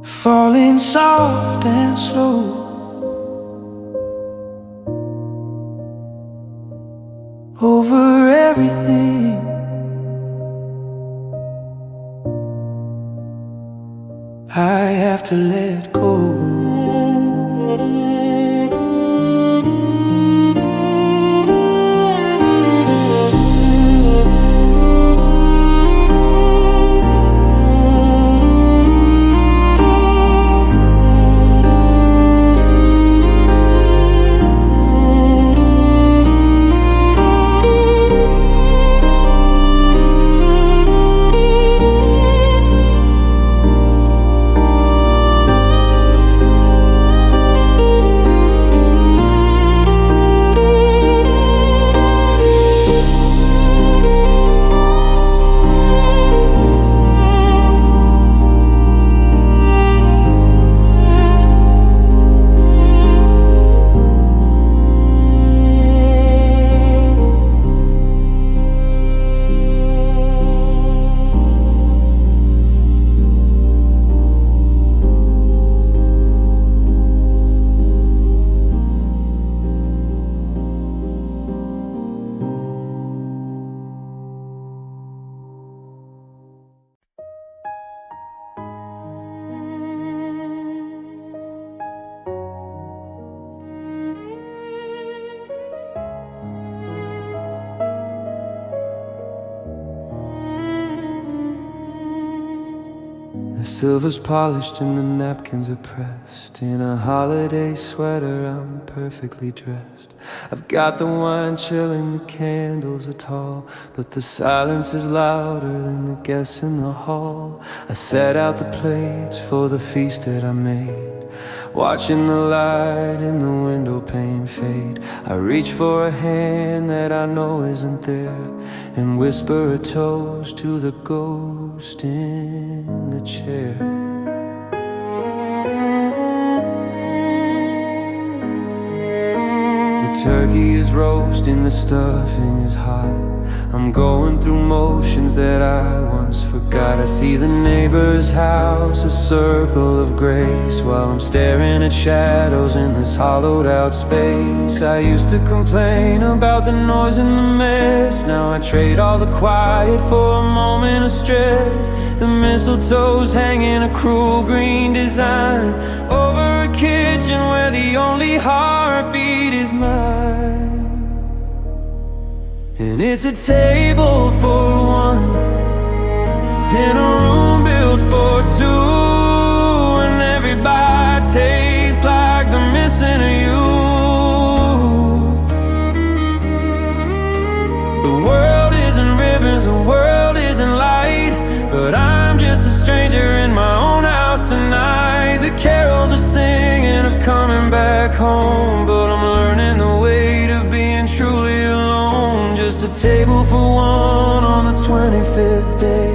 falling soft and slow over everything. I have to let go. The silver's polished and the napkins are pressed. In a holiday sweater I'm perfectly dressed. I've got the wine chilling, the candles are tall, but the silence is louder than the guests in the hall. I set out the plates for the feast that I made, watching the light in the window pane fade. I reach for a hand that I know isn't there and whisper a toast to the ghost in the chair. The turkey is roasting, the stuffing is hot. I'm going through motions that I once forgot. I see the neighbor's house, a circle of grace, while I'm staring at shadows in this hollowed out space. I used to complain about the noise and the mess. Now I trade all the quiet for a moment of stress. The mistletoe's hanging a cruel green design over a kitchen where the only heartbeat is mine. And it's a table for one in a room built for two, and every bite tastes like the missing of you. The world isn't ribbons, the world isn't light, but I'm just a stranger in my own house tonight. The carols are singing of coming back home, but I'm learning the weight of being truly alone. Just a table for one on the 25th day,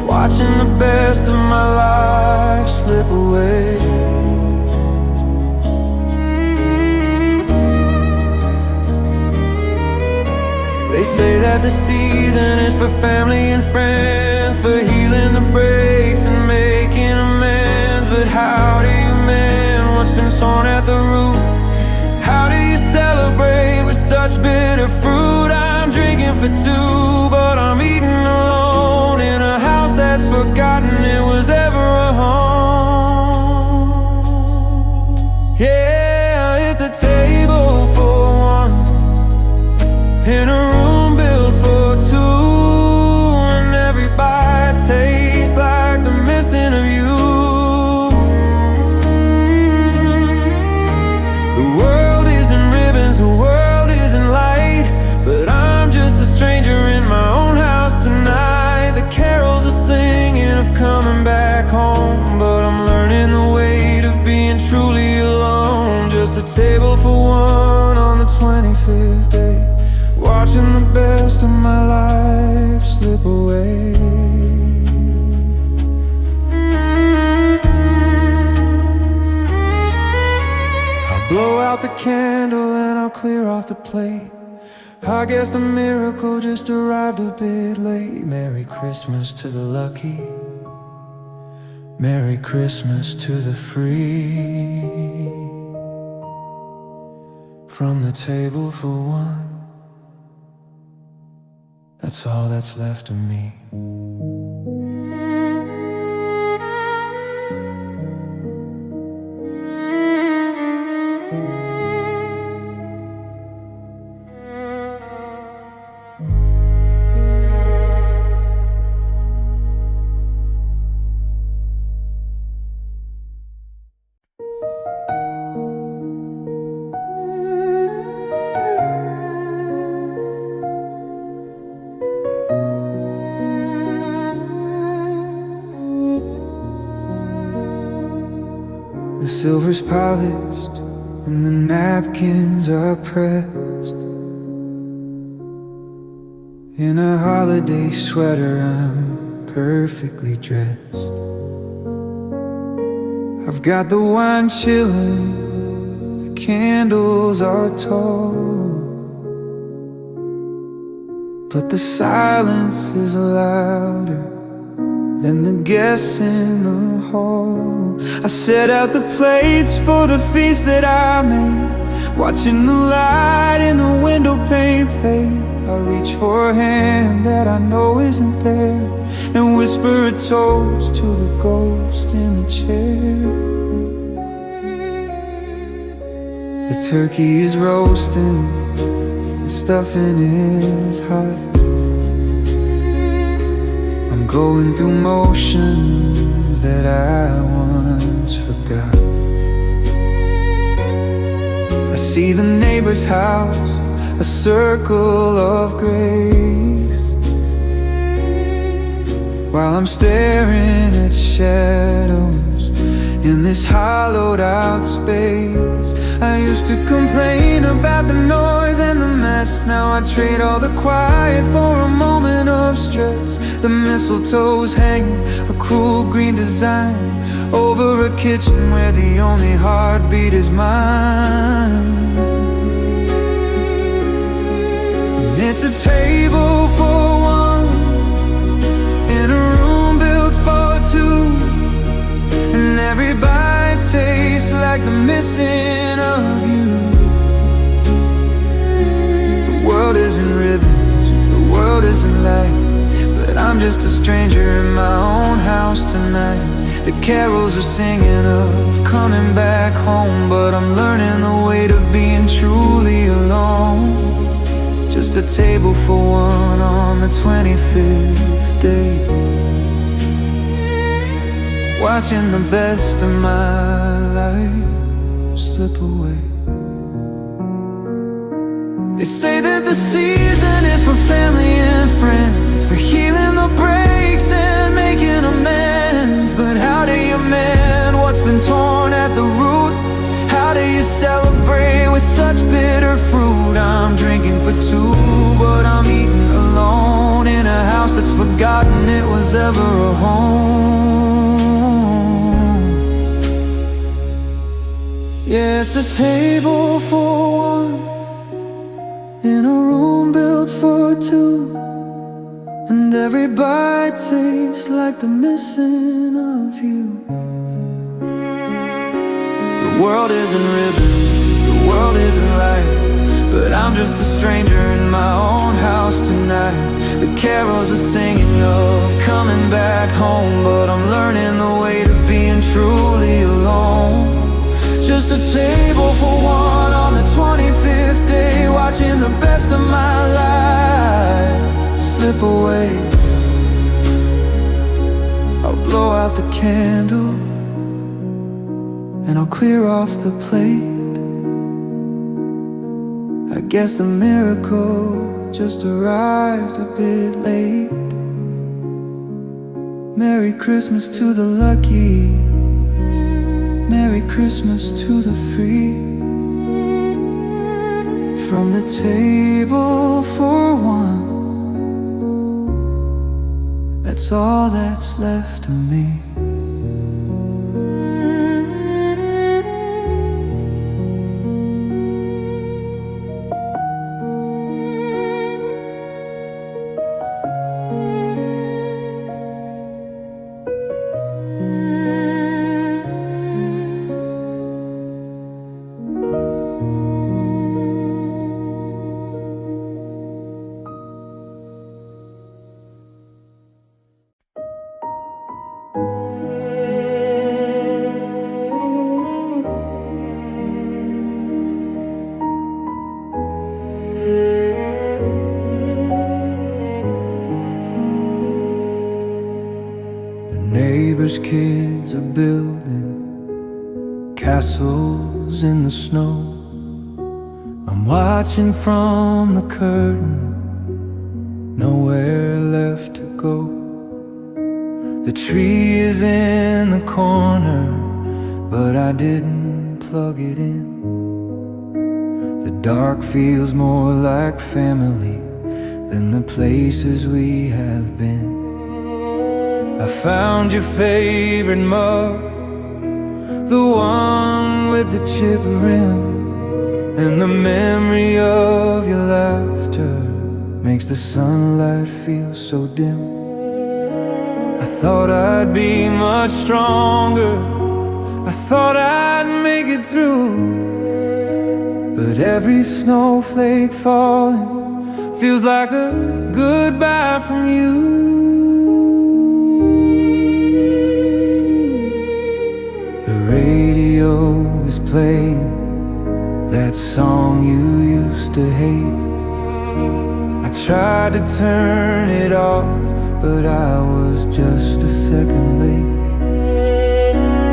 watching the best of my life slip away. They say that the season is for family and friends, for healing the breaks and making amends. But how do you mend what's been torn at the root? How do you celebrate with such bitter fruit? I'm drinking for two, but I'm eating alone in a house that's forgotten it was ever a home. Yeah, it's a table for one in a room built for two, and every bite tastes like the missing of you. The world isn't ribbons, the world isn't light, but I'm just a stranger in my own house tonight. The carols are singing of coming back home, but I'm learning the weight of being truly alone. Just a table for one on the 25th day, watching the best of my life slip away. I'll blow out the candle and I'll clear off the plate. I guess the miracle just arrived a bit late. Merry Christmas to the lucky, Merry Christmas to the free. From the table for one, that's all that's left of me. The silver's polished and the napkins are pressed. In a holiday sweater I'm perfectly dressed. I've got the wine chilling, the candles are tall, but the silence is louder than the guests in the hall. I set out the plates for the feast that I made, watching the light in the window pane fade. I reach for a hand that I know isn't there, and whisper a toast to the ghost in the chair. The turkey is roasting, the stuffing is hot. I'm going through motions that I once forgot. I see the neighbor's house, a circle of grace, while I'm staring at shadows in this hollowed out space. I used to complain about the noise and the mess. Now I trade all the quiet for a moment of stress. The mistletoe's hanging, a cruel green design, over a kitchen where the only heartbeat is mine. And it's a table for one in a room built for two, and every bite tastes like the missing of you. The world isn't ribbons, the world isn't light, but I'm just a stranger in my own house tonight. The carols are singing of coming back home, but I'm learning the weight of being truly alone. Just a table for one on the 25th day, watching the best of my life slip away. They say that the season is for family and friends, for healing the breaks and making amends. But how do you mend what's been torn at the root? How do you celebrate with such bitter fruit? I'm drinking for two, but I'm eating alone in a house that's forgotten it was ever a home. Yeah, it's a table for one in a room built for two, and every bite tastes like the missing of you. The world isn't ribbons, the world isn't light, but I'm just a stranger in my own house tonight. The carols are singing of coming back home, but I'm learning the weight of being truly alone. Just a table for one on the 25th day, watching the best of my life slip away. I'll blow out the candle and I'll clear off the plate. I guess the miracle just arrived a bit late. Merry Christmas to the lucky, Merry Christmas to the free. From the table for one, that's all that's left of me. neighbor's kids are building castles in the snow. I'm watching from the curtain, nowhere left to go. The tree is in the corner, but I didn't plug it in. The dark feels more like family than the places we have been. I found your favorite mug, the one with the chip rim, and the memory of your laughter makes the sunlight feel so dim. I thought I'd be much stronger, I thought I'd make it through, but every snowflake falling feels like a goodbye from you. The radio is playing that song you used to hate. I tried to turn it off, but I was just a second late.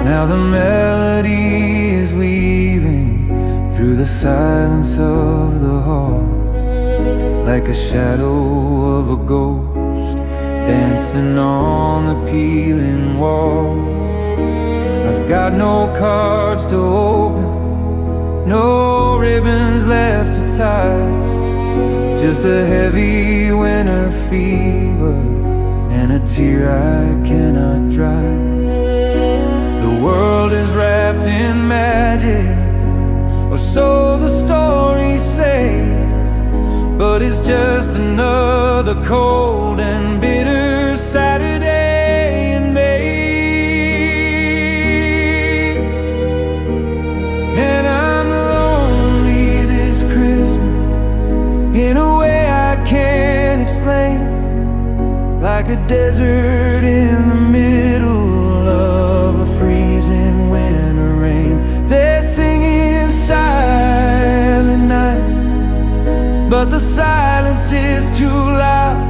Now the melody is weaving through the silence of the hall, like a shadow of a ghost dancing on the peeling wall. I've got no cards to open, no ribbons left to tie, just a heavy winter fever and a tear I cannot dry. The world is wrapped in magic, or so the stories say, but it's just another cold and bitter Saturday in May. And I'm lonely this Christmas in a way I can't explain, like a desert in the middle of a freezing winter rain. They're singing Silent Night, but the silence is too loud.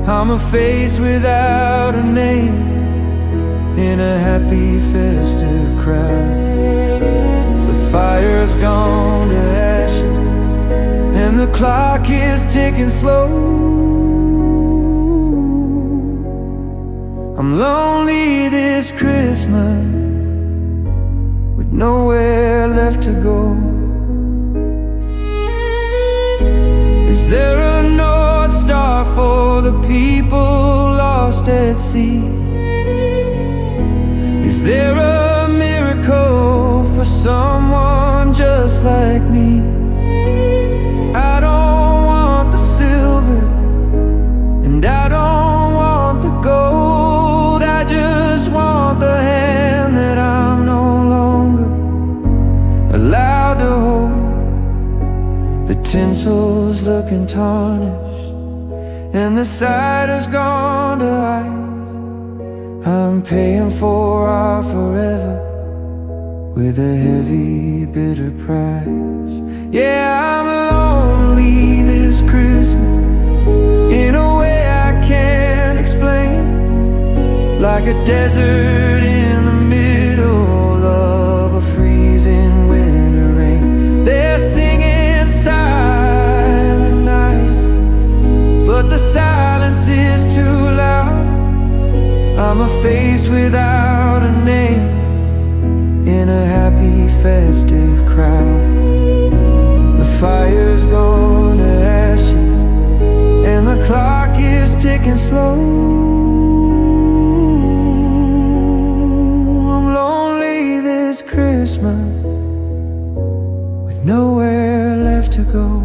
I'm a face without a name in a happy festive crowd. The fire's gone to ashes and the clock is ticking slow. I'm lonely this Christmas with nowhere left to go. Is there a North Star for the people lost at sea? Is there a miracle for someone just like me? I don't want the silver and I don't want the gold, I just want the hand that I'm no longer allowed to hold. The tinsel's looking tarnished and the cider's gone to ice. I'm paying for our forever with a heavy, bitter price. Yeah, I'm lonely this Christmas in a way I can't explain, like a desert in the middle of a freezing winter rain. They're singing Silent Night, but the silence is too loud. I'm a face without a name in a happy festive crowd. The fire's gone to ashes and the clock is ticking slow. I'm lonely this Christmas with nowhere left to go.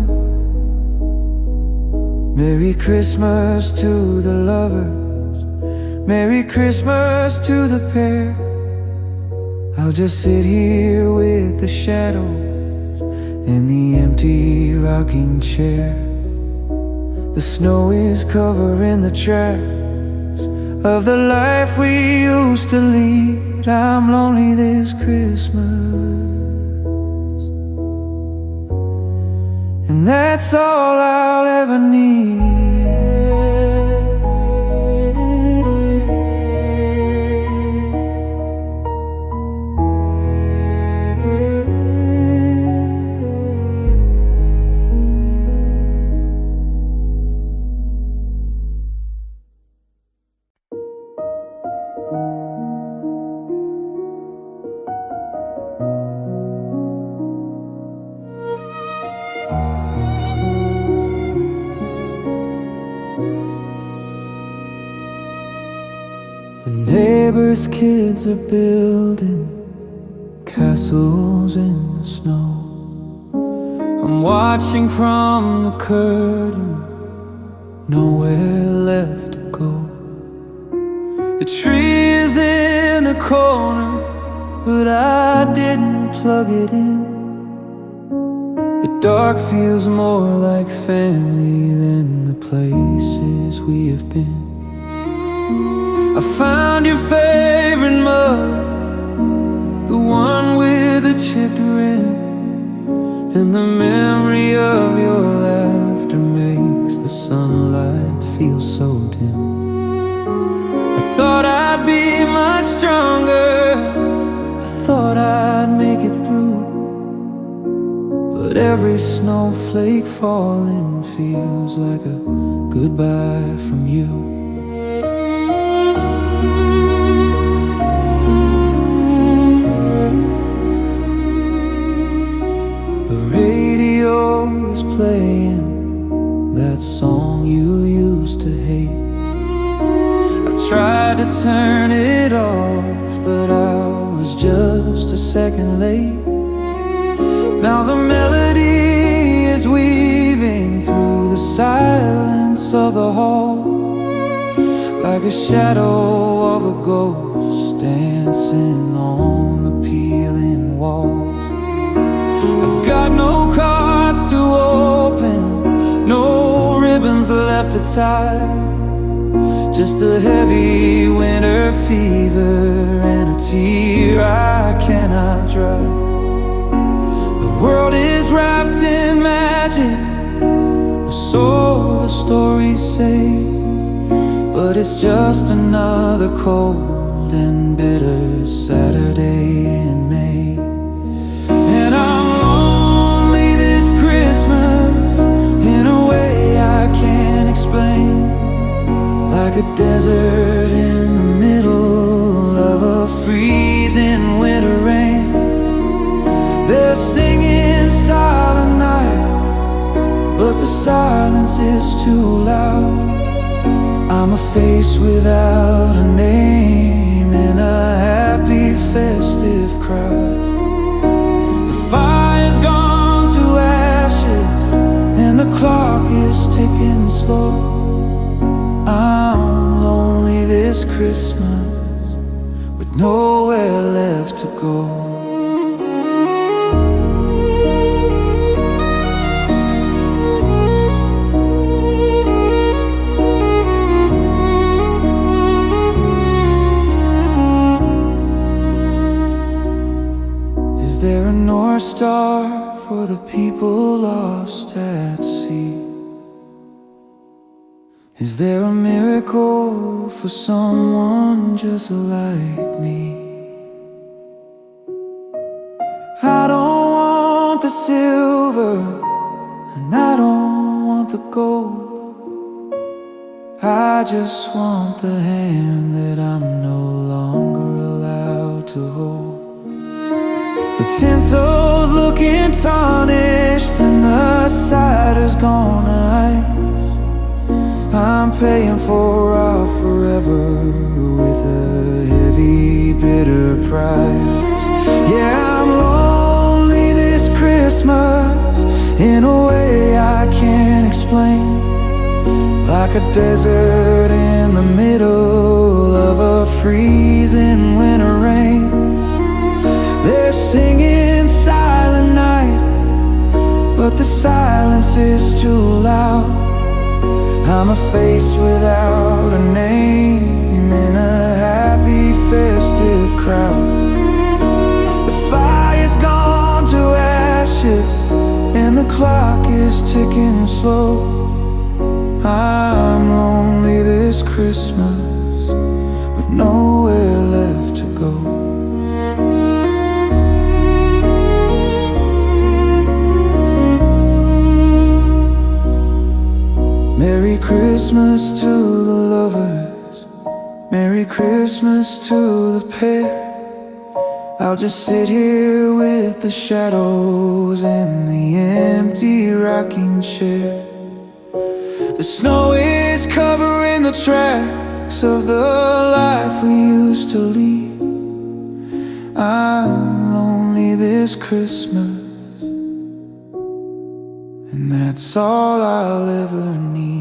Merry Christmas to the lovers, Merry Christmas to the pair. I'll just sit here with the shadows in the empty rocking chair. The snow is covering the tracks of the life we used to lead. I'm lonely this Christmas, and that's all I'll ever need. neighbors' kids are building castles in the snow. I'm watching from the curtain, nowhere left to go. The tree is in the corner, but I didn't plug it in. The dark feels more like family than the places we have been. I found your favorite mug, the one with the chipped rim, and the memory of your laughter makes the sunlight feel so dim. I thought I'd be much stronger, I thought I'd make it through, but every snowflake falling feels like a goodbye from you. The radio is playing that song you used to hate. I tried to turn it off, but I was just a second late. Now the melody is weaving through the silence of the hall, like a shadow of a ghost dancing on the peeling wall. I've got no cards to open, no ribbons left to tie, just a heavy winter fever and a tear I cannot dry. The world is wrapped in magic, so the stories say, but it's just another cold and bitter Saturday in May. And I'm lonely this Christmas in a way I can't explain, like a desert in the middle of a freezing winter rain. They're singing Silent Night, but the silence is too loud. I'm a face without a name in a happy festive crowd. The fire's gone to ashes and the clock is ticking slow. I'm lonely this Christmas with nowhere left to go. Is there a North Star for the people lost at sea? Is there a miracle for someone just like me? I don't want the silver and I don't want the gold. I just want the hand that I'm no longer allowed to hold. The tinsel's looking tarnished and the cider's gone to ice. I'm paying for our forever with a heavy, bitter price. Yeah, I'm lonely this Christmas in a way I can't explain, like a desert in the middle of a freezing winter rain. They're singing Silent Night, but the silence is too loud. I'm a face without a name in a happy festive crowd. The fire's gone to ashes and the clock is ticking slow. I'm lonely this Christmas with nowhere left to go. Merry Christmas to the lovers, Merry Christmas to the pair. I'll just sit here with the shadows in the empty rocking chair. The snow is covering the tracks of the life we used used to leave. I'm lonely this Christmas, and that's all I'll ever need.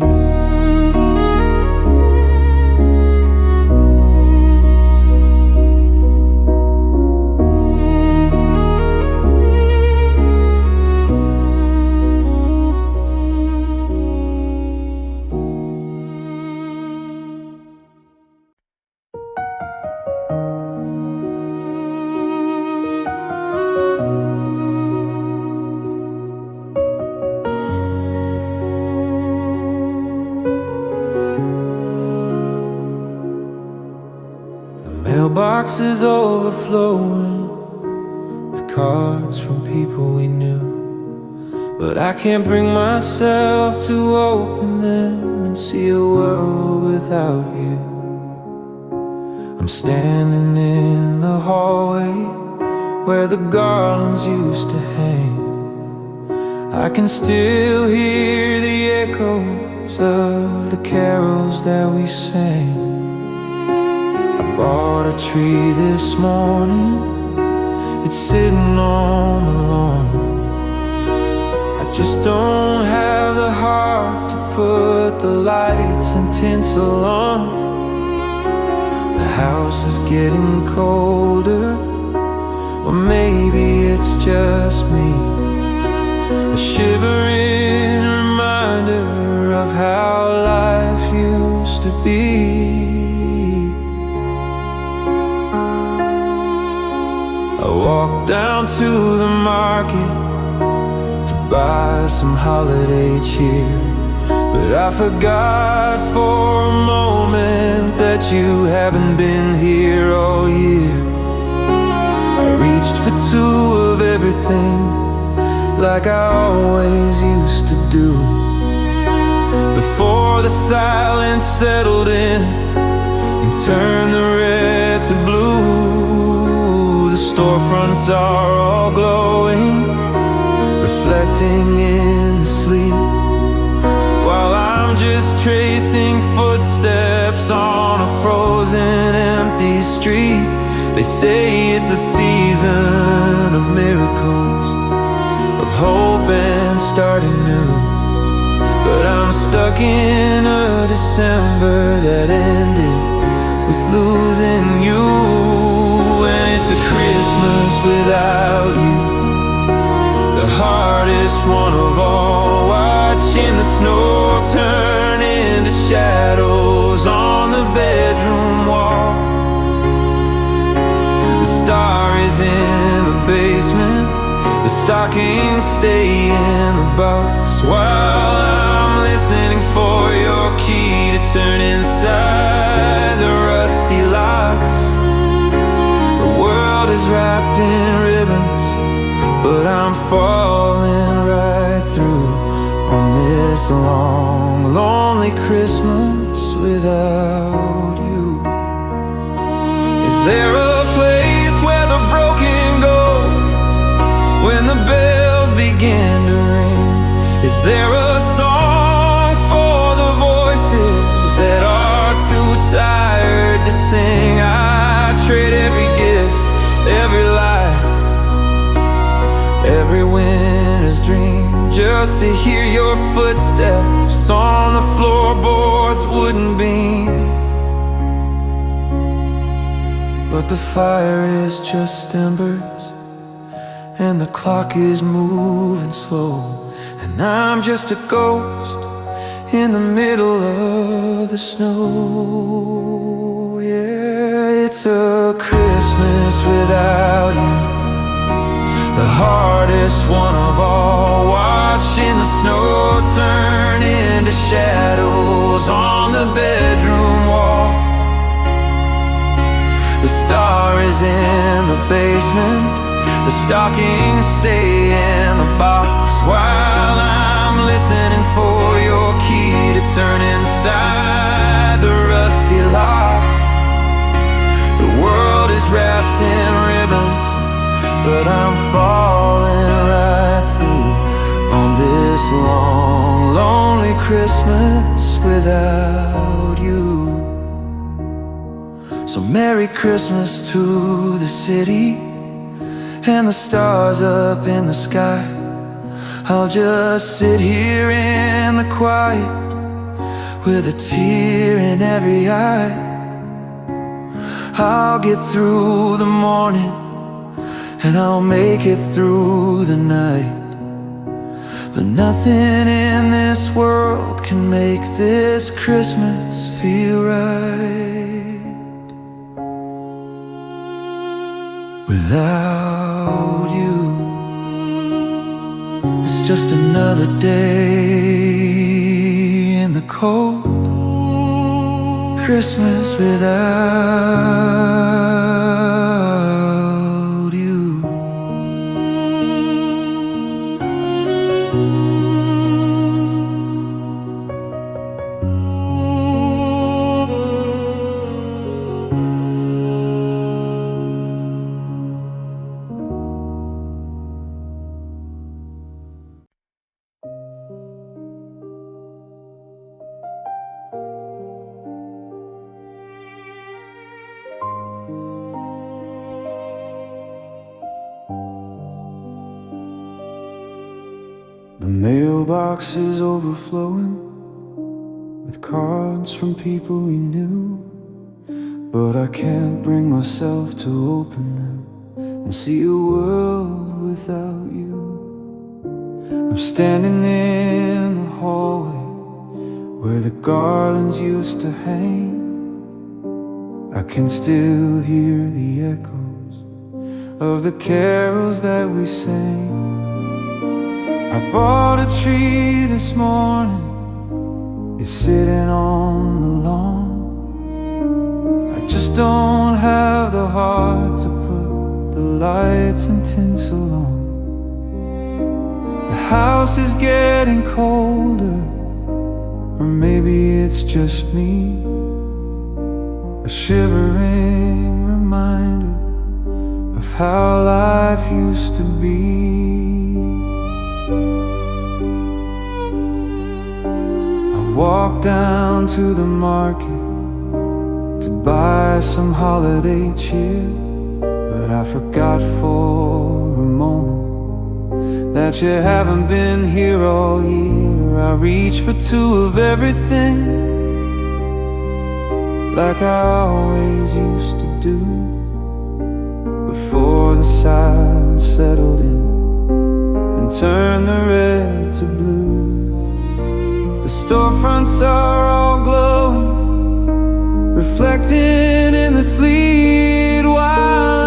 Mailbox is overflowing with cards from people we knew, but I can't bring myself to open them and see a world without you. I'm standing in the hallway where the garlands used to hang. I can still hear the echoes of the carols that we sang. Bought a tree this morning, it's sitting on the lawn. I just don't have the heart to put the lights and tinsel on. The house is getting colder, or maybe it's just me, a shivering reminder of how life used to be. I walked down to the market to buy some holiday cheer, but I forgot for a moment that you haven't been here all year. I reached for two of everything like I always used to do. Before the silence settled in and turned the red to blue, storefronts are all glowing, reflecting in the sleet, while I'm just tracing footsteps on a frozen empty street. They say it's a season of miracles, of hope and starting new, but I'm stuck in a December that ended with losing you. And it's a Christmas without you, the hardest one of all, watching the snow turn into shadows on the bedroom wall. The star is in the basement, the stockings stay in the box, while I'm listening for your key to turn inside the rusty locks. Is wrapped in ribbons, but I'm falling right through on this long, lonely Christmas without you. Is there a place where the broken go when the bells begin to ring? Is there a song for the voices that are too tired to sing? I trade every gift, every light, every winter's dream, just to hear your footsteps on the floorboards wooden beam. But the fire is just embers, and the clock is moving slow, and I'm just a ghost in the middle of the snow. Yeah, it's a Christmas without you, the hardest one of all, watching the snow turn into shadows on the bedroom wall. The star is in the basement, the stockings stay in the box, while I'm listening for your key to turn inside the rusty locks. The world is wrapped in ribbons, but I'm falling right through on this long, lonely Christmas without you. So Merry Christmas to the city and the stars up in the sky. I'll just sit here in the quiet with a tear in every eye. I'll get through the morning and I'll make it through the night. But nothing in this world can make this Christmas feel right without you. It's just another day in the cold. Christmas without you. The mailbox is overflowing with cards from people we knew, but I can't bring myself to open them and see a world without you. I'm standing in the hallway where the garlands used to hang. I can still hear the echoes of the carols that we sang. I bought a tree this morning, it's sitting on the lawn. I just don't have the heart to put the lights and tinsel on. The house is getting colder, or maybe it's just me, a shivering reminder of how life used to be. Walked down to the market to buy some holiday cheer, but I forgot for a moment that you haven't been here all year. I reach for two of everything, like I always used to do, before the silence settled in and turned the red to blue. The storefronts are all glowing, reflecting in the sleet, while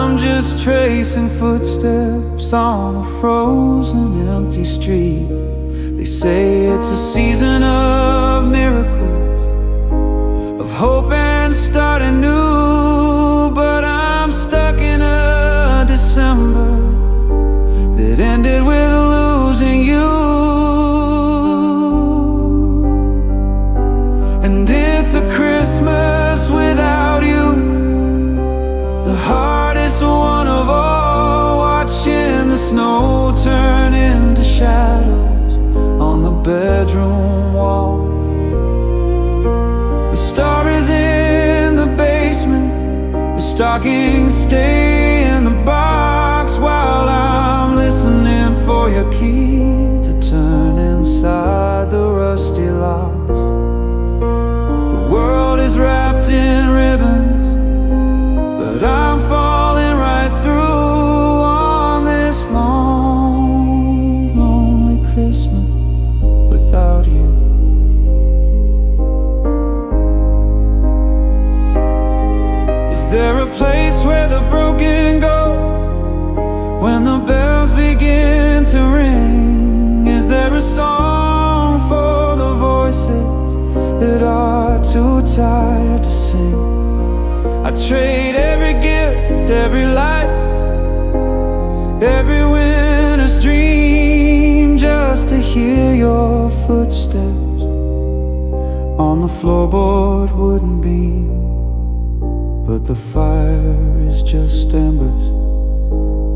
I'm just tracing footsteps on a frozen empty street. They say it's a season of miracles, of hope and starting new, but I'm stuck in a December that ended with losing you. Christmas without you, the hardest one of all, watching the snow turn into shadows on the bedroom wall. The star is in the basement, the stockings stay in the box, while I'm listening for your key to turn inside the rusty locks. The world is wrapped in ribbons, but I'm falling right through on this long, lonely Christmas without you. Is there a place where the broken go when the bells begin to ring? Is there a song for the voices that are too tired to sing? I trade every gift, every light, every winter's dream, just to hear your footsteps on the floorboard wooden beam. But the fire is just embers,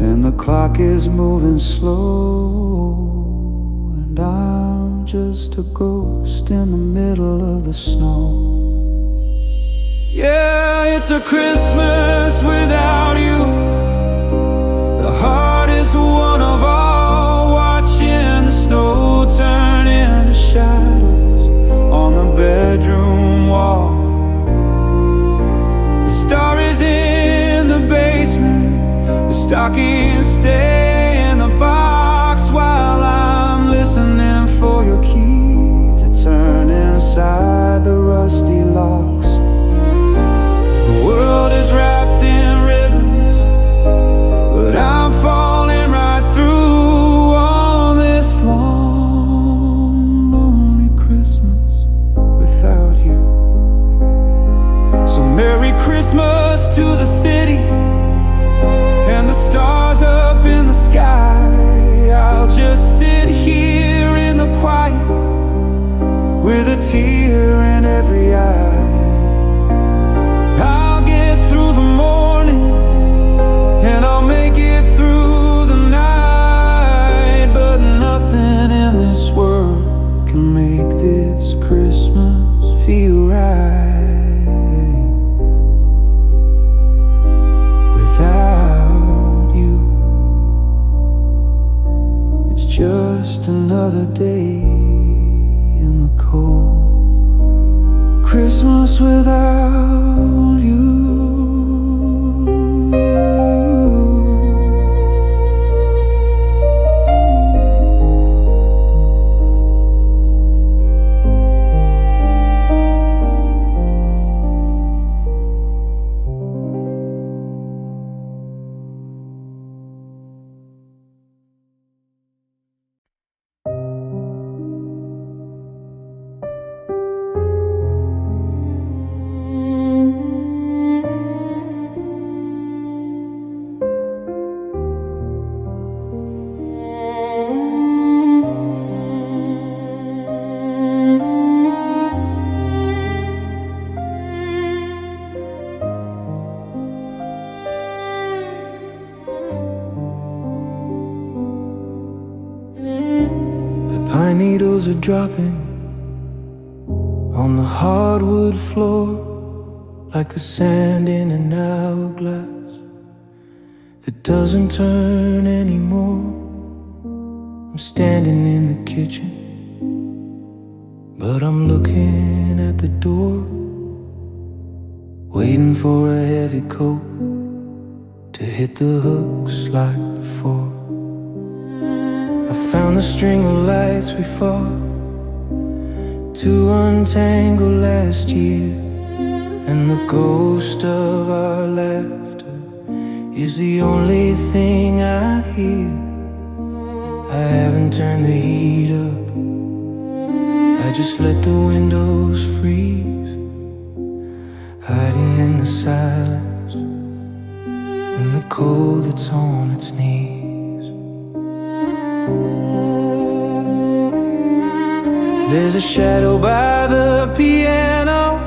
and the clock is moving slow, and I'm just a ghost in the middle of the snow. Yeah, it's a Christmas without you, the hardest one of all. Watching the snow turn into shadows on the bedroom wall. The star is in the basement, the stockings stay in the box, while I'm listening for your key to turn inside the rusty locks. The world is wrapped in ribbons, but I'm falling right through on this long, lonely Christmas without you. So Merry Christmas to the city and the stars up in the sky. I'll just sit here in the quiet with a tear in every eye. I'll get through the morning and I'll make it through the night, but nothing in this world can make this Christmas feel right without you. It's just another day in the cold. Christmas without you. Pine needles are dropping on the hardwood floor like the sand in an hourglass that doesn't turn anymore. I'm standing in the kitchen, but I'm looking at the door, waiting for a heavy coat to hit the hooks like before. I found the string of lights we fought to untangle last year, and the ghost of our laughter is the only thing I hear. I haven't turned the heat up, I just let the windows freeze, hiding in the silence, in the cold that's on its knees. There's a shadow by the piano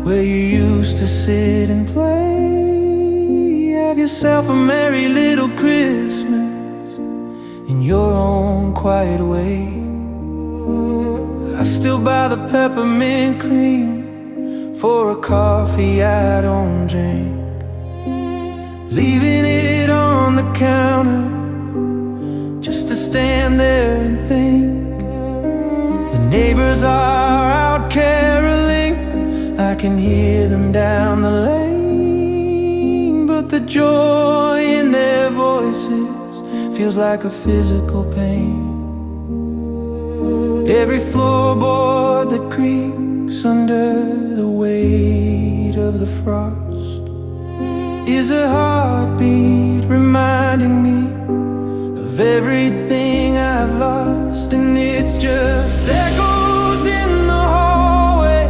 where you used to sit and play. Have yourself a merry little Christmas in your own quiet way. I still buy the peppermint cream for a coffee I don't drink, leaving it on the counter just to stand there and think. Neighbors are out caroling, I can hear them down the lane, but the joy in their voices feels like a physical pain. Every floorboard that creaks under the weight of the frost is a heartbeat reminding me of everything I've lost, and it's just echoes in the hallway,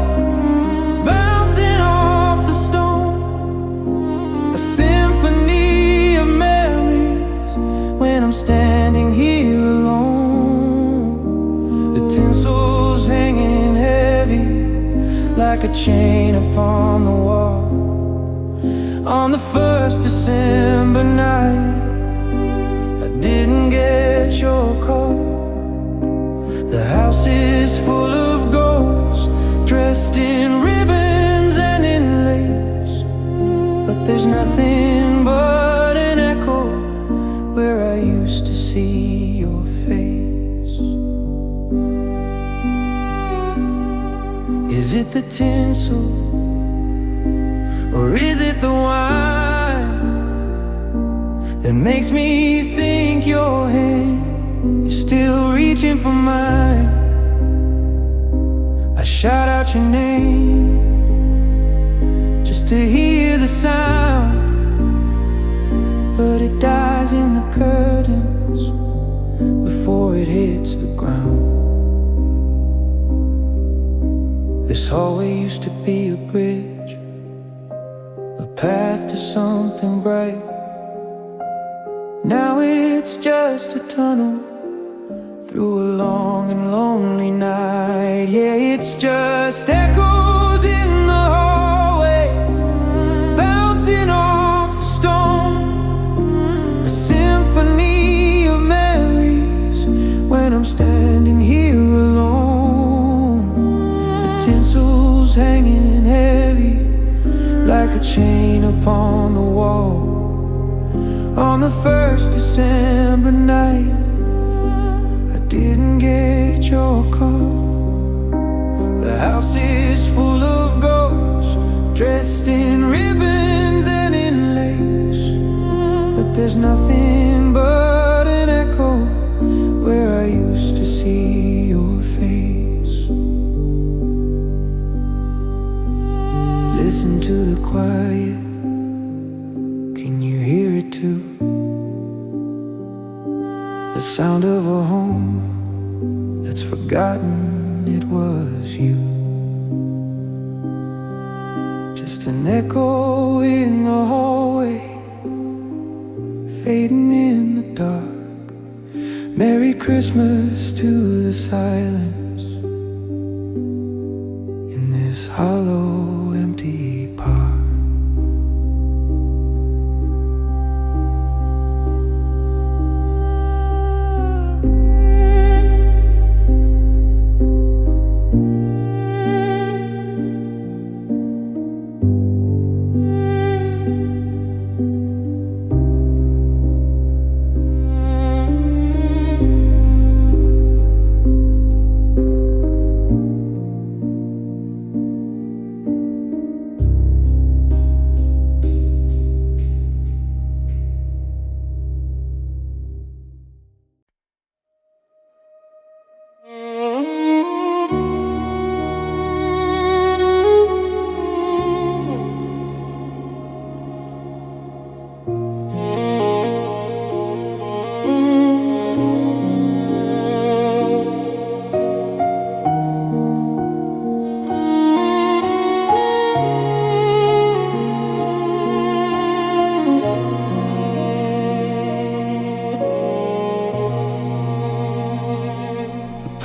bouncing off the stone, a symphony of memories when I'm standing here alone. The tinsel's hanging heavy like a chain upon the wall. On the first December night, I didn't get your call. The house is full of ghosts, dressed in ribbons and in lace. tinsel? Or is it the wine that makes me think your hand is still reaching for mine? I shout out your name just to hear the sound, but it dies in the curtains before it hits the ground. This hallway used to be a bridge, a path to something bright. Now it's just a tunnel through a long and lonely night. Yeah, it's just echoes in the hallway, bouncing off the stone, a symphony of memories when I'm standing here alone. The tinsel's hanging heavy like a chain upon the wall. On the first December night, I didn't get your call. The house is full of ghosts, dressed in ribbons and in lace, but there's nothing but an echo where I used to see your face. Listen to the quiet, can you hear it too? The sound of a home that's forgotten it was you. Just an echo in the hallway, fading in the dark. Merry Christmas to the silence in this hollow, empty park.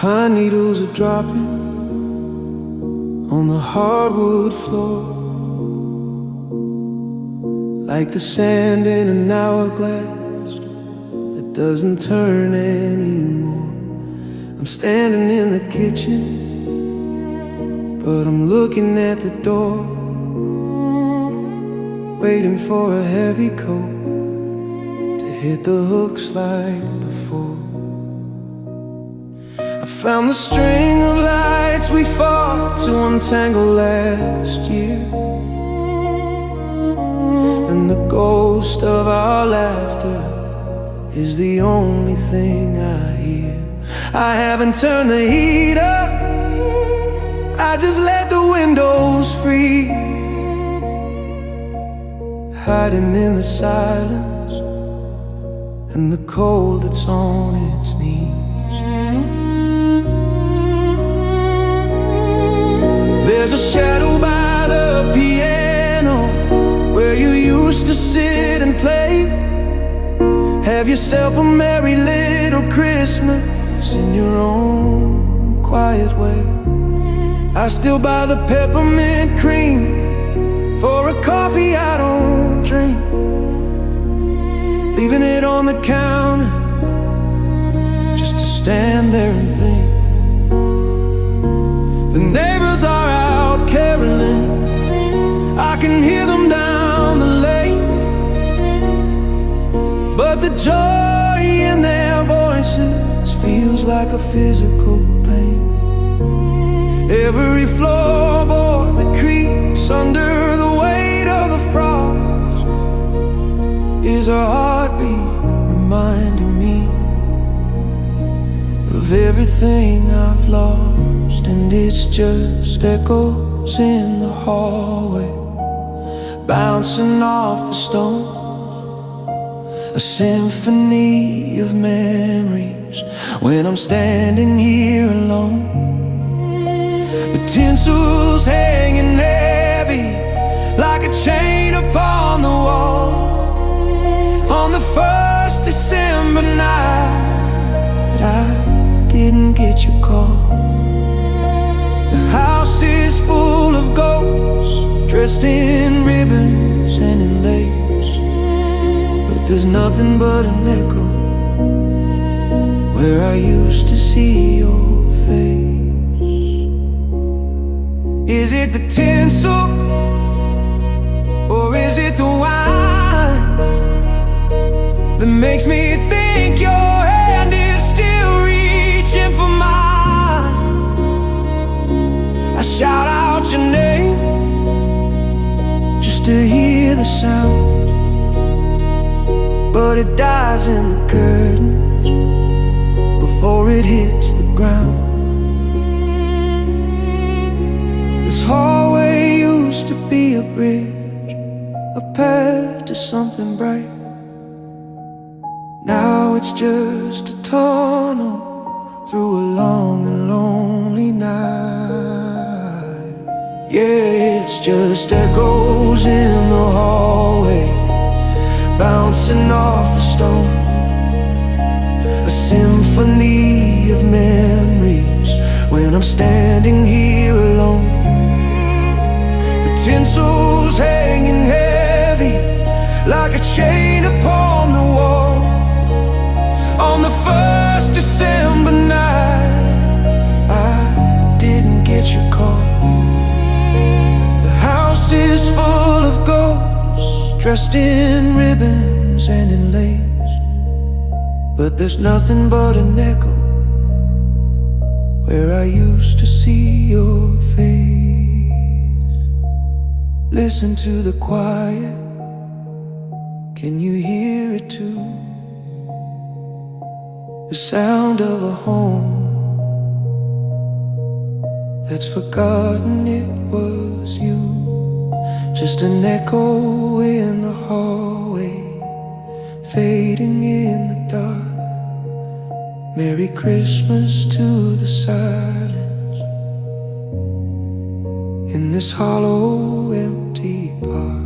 Pine needles are dropping on the hardwood floor, like the sand in an hourglass that doesn't turn anymore. I'm standing in the kitchen, but I'm looking at the door, waiting for a heavy coat to hit the hooks like before. I found the string of lights we fought to untangle last year, and the ghost of our laughter is the only thing I hear. I haven't turned the heat up, I just let the windows free, hiding in the silence and the cold that's on its knees. There's a shadow by the piano where you used to sit and play. Have yourself a merry little Christmas in your own quiet way. I still buy the peppermint cream for a coffee I don't drink, leaving it on the counter just to stand there and think. The neighbors are out caroling, I can hear them down the lane, but the joy in their voices feels like a physical pain. Every floorboard that creaks under the weight of the frost is a heartbeat reminding me of everything I've lost. And it's just echoes in the hallway, bouncing off the stone, a symphony of memories when I'm standing here alone. The tinsel's hanging heavy like a chain upon the wall. On the first December night, I didn't get your call. The house is full of ghosts, dressed in ribbons and in lace, but there's nothing but an echo where I used to see your face. Is it the tinsel, or is it the wine that makes me think your hand is still reaching for mine? I shout out your name just to hear the sound, but it dies in the curtains before it hits the ground. This hallway used to be a bridge, a path to something bright. Now it's just a tunnel through a long and lonely night. Yeah, it's just echoes in the hallway, bouncing off the stone, a symphony of memories when I'm standing here alone. The tinsel's hanging heavy like a chain upon the wall. On the first December night, I didn't get your call. The house is full of ghosts, dressed in ribbons and in lace, but there's nothing but an echo where I used to see your face. Listen to the quiet, can you hear it too? The sound of a home that's forgotten it was you. Just an echo in the hallway, fading in the dark. Merry Christmas to the silence in this hollow, empty park.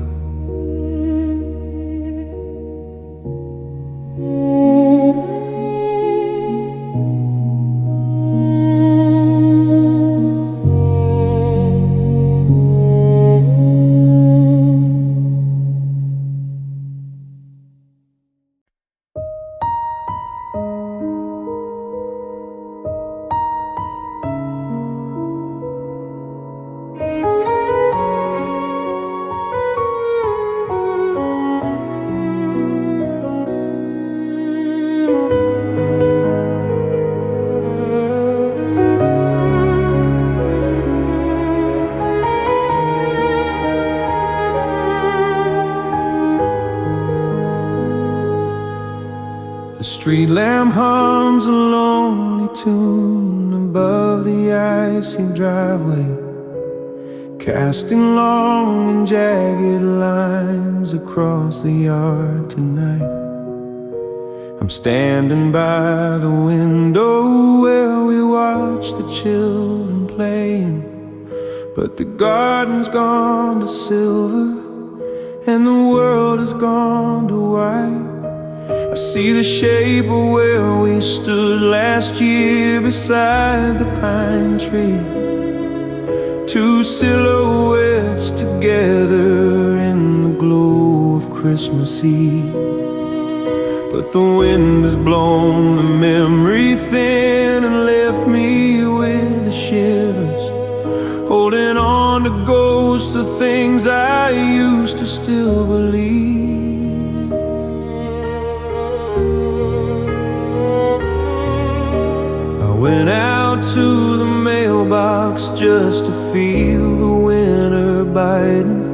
The street lamp hums a lonely tune above the icy driveway, casting long and jagged lines across the yard tonight. I'm standing by the window where we watch the children playing, but the garden's gone to silver and the world has gone to white. I see the shape of where we stood last year beside the pine tree, two silhouettes together in the glow of Christmas Eve. But the wind has blown the memory thin and left me with the shivers, holding on to ghosts of things I used to still believe. I went out to the mailbox rocks just to feel the winter biting,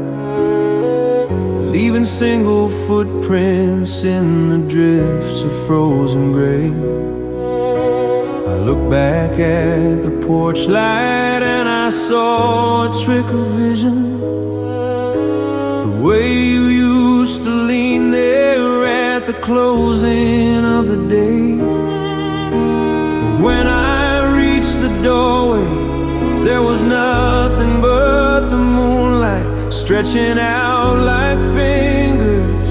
leaving single footprints in the drifts of frozen gray. I look back at the porch light and I saw a trick of vision, the way you used to lean there at the closing of the day. But when I reached the doorway, there was nothing but the moonlight stretching out like fingers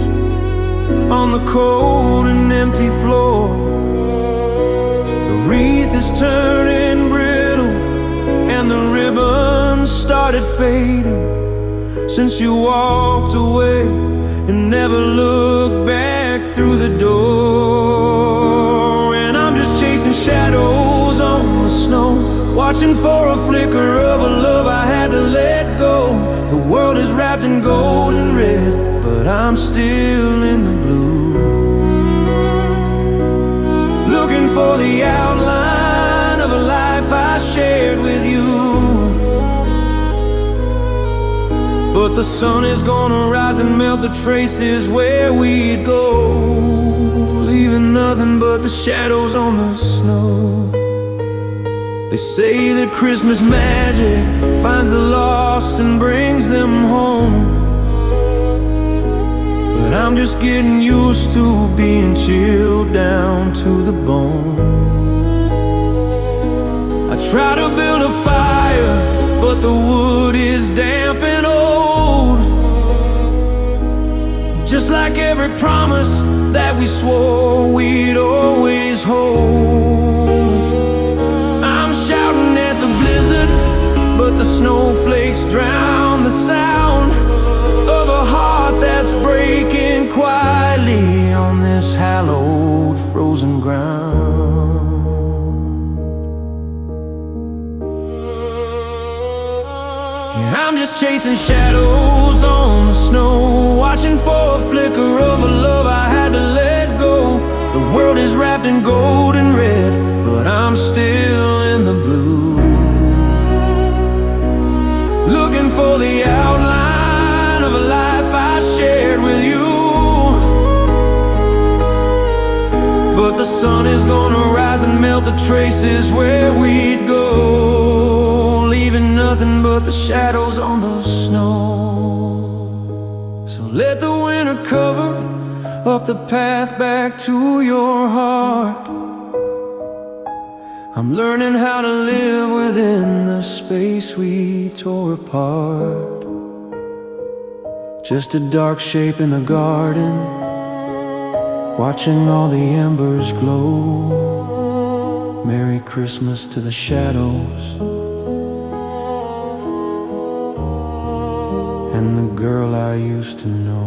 on the cold and empty floor. The wreath is turning brittle and the ribbons started fading since you walked away and never looked back through the door. And I'm just chasing shadows on the snow, watching for a flicker of a love I had to let go. The world is wrapped in gold and red, but I'm still in the blue, looking for the outline of a life I shared with you. But the sun is gonna rise and melt the traces where we'd go, leaving nothing but the shadows on the snow. They say that Christmas magic finds the lost and brings them home, but I'm just getting used to being chilled down to the bone. I try to build a fire, but the wood is damp and old, just like every promise that we swore we'd always hold. I'm shouting at the blizzard, but the snowflakes drown the sound of a heart that's breaking quietly on this hallowed frozen ground. Yeah, I'm just chasing shadows on the snow, watching for a flicker of a love I had to let go. The world is wrapped in gold and red, but I'm still in the blue, looking for the outline of a life I shared with you. But the sun is gonna rise and melt the traces where we'd go, leaving nothing but the shadows on the snow. So let the winter cover up the path back to your heart. I'm learning how to live within the space we tore apart. Just a dark shape in the garden, watching all the embers glow. Merry Christmas to the shadows and the girl I used to know.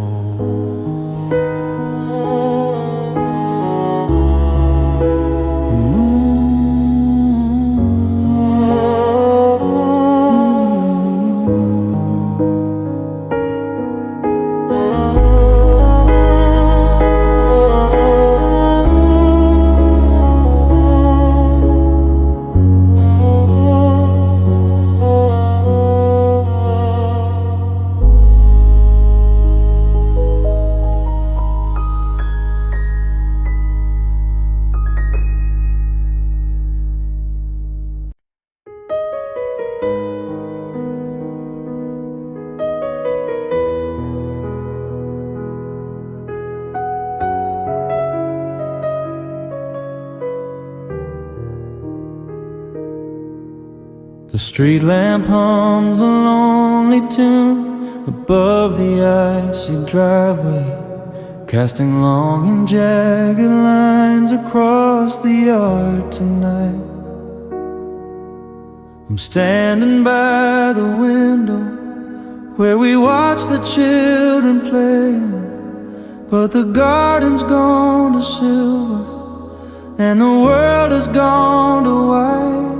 The street lamp hums a lonely tune above the icy driveway, casting long and jagged lines across the yard tonight. I'm standing by the window where we watch the children playing, but the garden's gone to silver and the world has gone to white.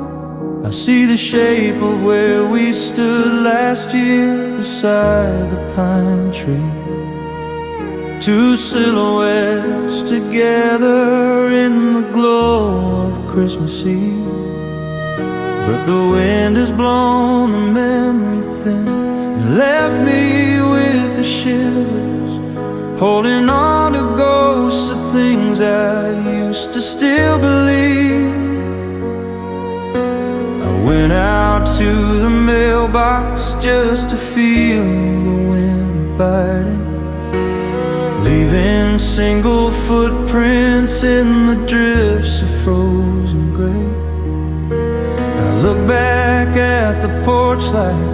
I see the shape of where we stood last year beside the pine tree, two silhouettes together in the glow of Christmas Eve. but the wind has blown the memory thin and left me with the shivers, holding on to ghosts of things I used to still believe. I went out to the mailbox just to feel the winter biting, leaving single footprints in the drifts of frozen gray. I looked back at the porch light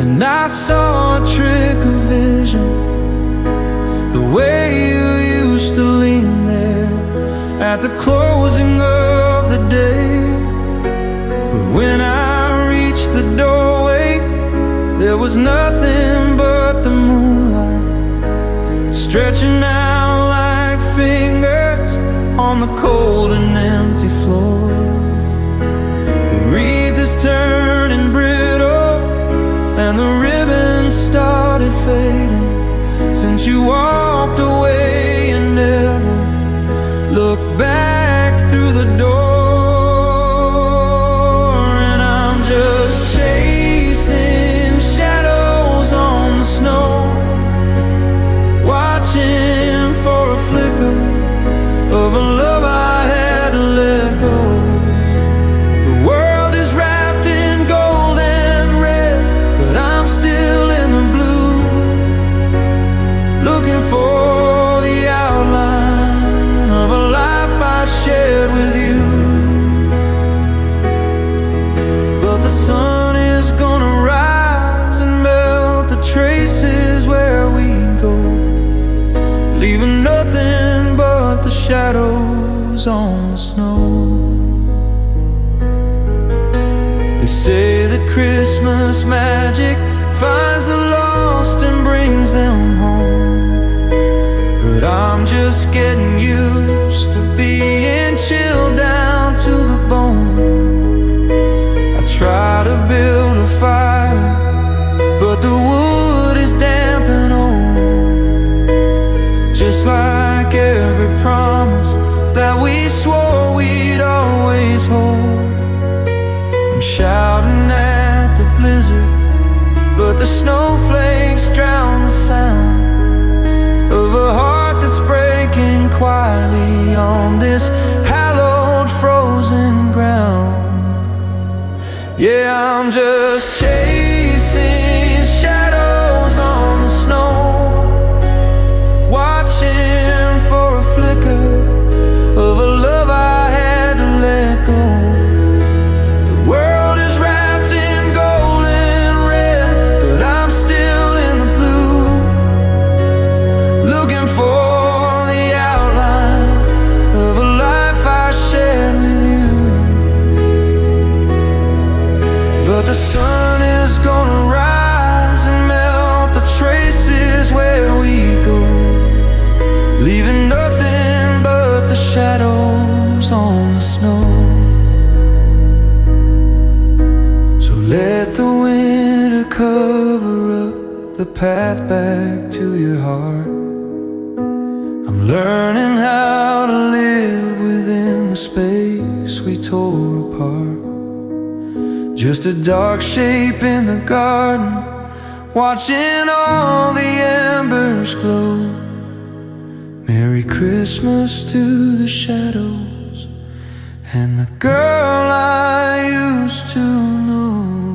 and I saw a trick of vision, the way you used to lean there at the closing of the day. But when I reached the doorway, there was nothing but the moonlight stretching out like fingers on the cold and empty floor. The wreath is turning brittle and the ribbon started fading. Since you walked away and never looked back through the door, and I'm just chasing shadows on the snow, watching for a flicker of a love I had to let go. The world is wrapped in gold and red, but I'm still in the blue, looking for the outline of a life I shared with you. But the sun is gonna rise and melt the traces where we go, leaving nothing but the shadows on the snow. They say that Christmas magic finds the lost and brings them home, but I'm just getting used to being chilled down to the bone. I try to build a fire, but the wood is damp and old, just like every promise that we swore we'd always hold. I'm shouting at the blizzard, but the snowflakes drown the sound of a heart that's breaking quietly on this hallowed frozen ground. Yeah, I'm just chasing shadows on the snow, watching for a flicker of a love I had to let go. The world is wrapped in gold and red, but I'm still in the blue, looking for the outline of a life I shared with you. But the sun is gonna rise and melt the traces where we go, leaving nothing but the shadows on the snow. So let the winter cover up the path back to your heart. I'm learning how to live within the space we tore apart, just a dark shape in the garden, watching all the embers glow. Merry Christmas to the shadows and the girl I used to know.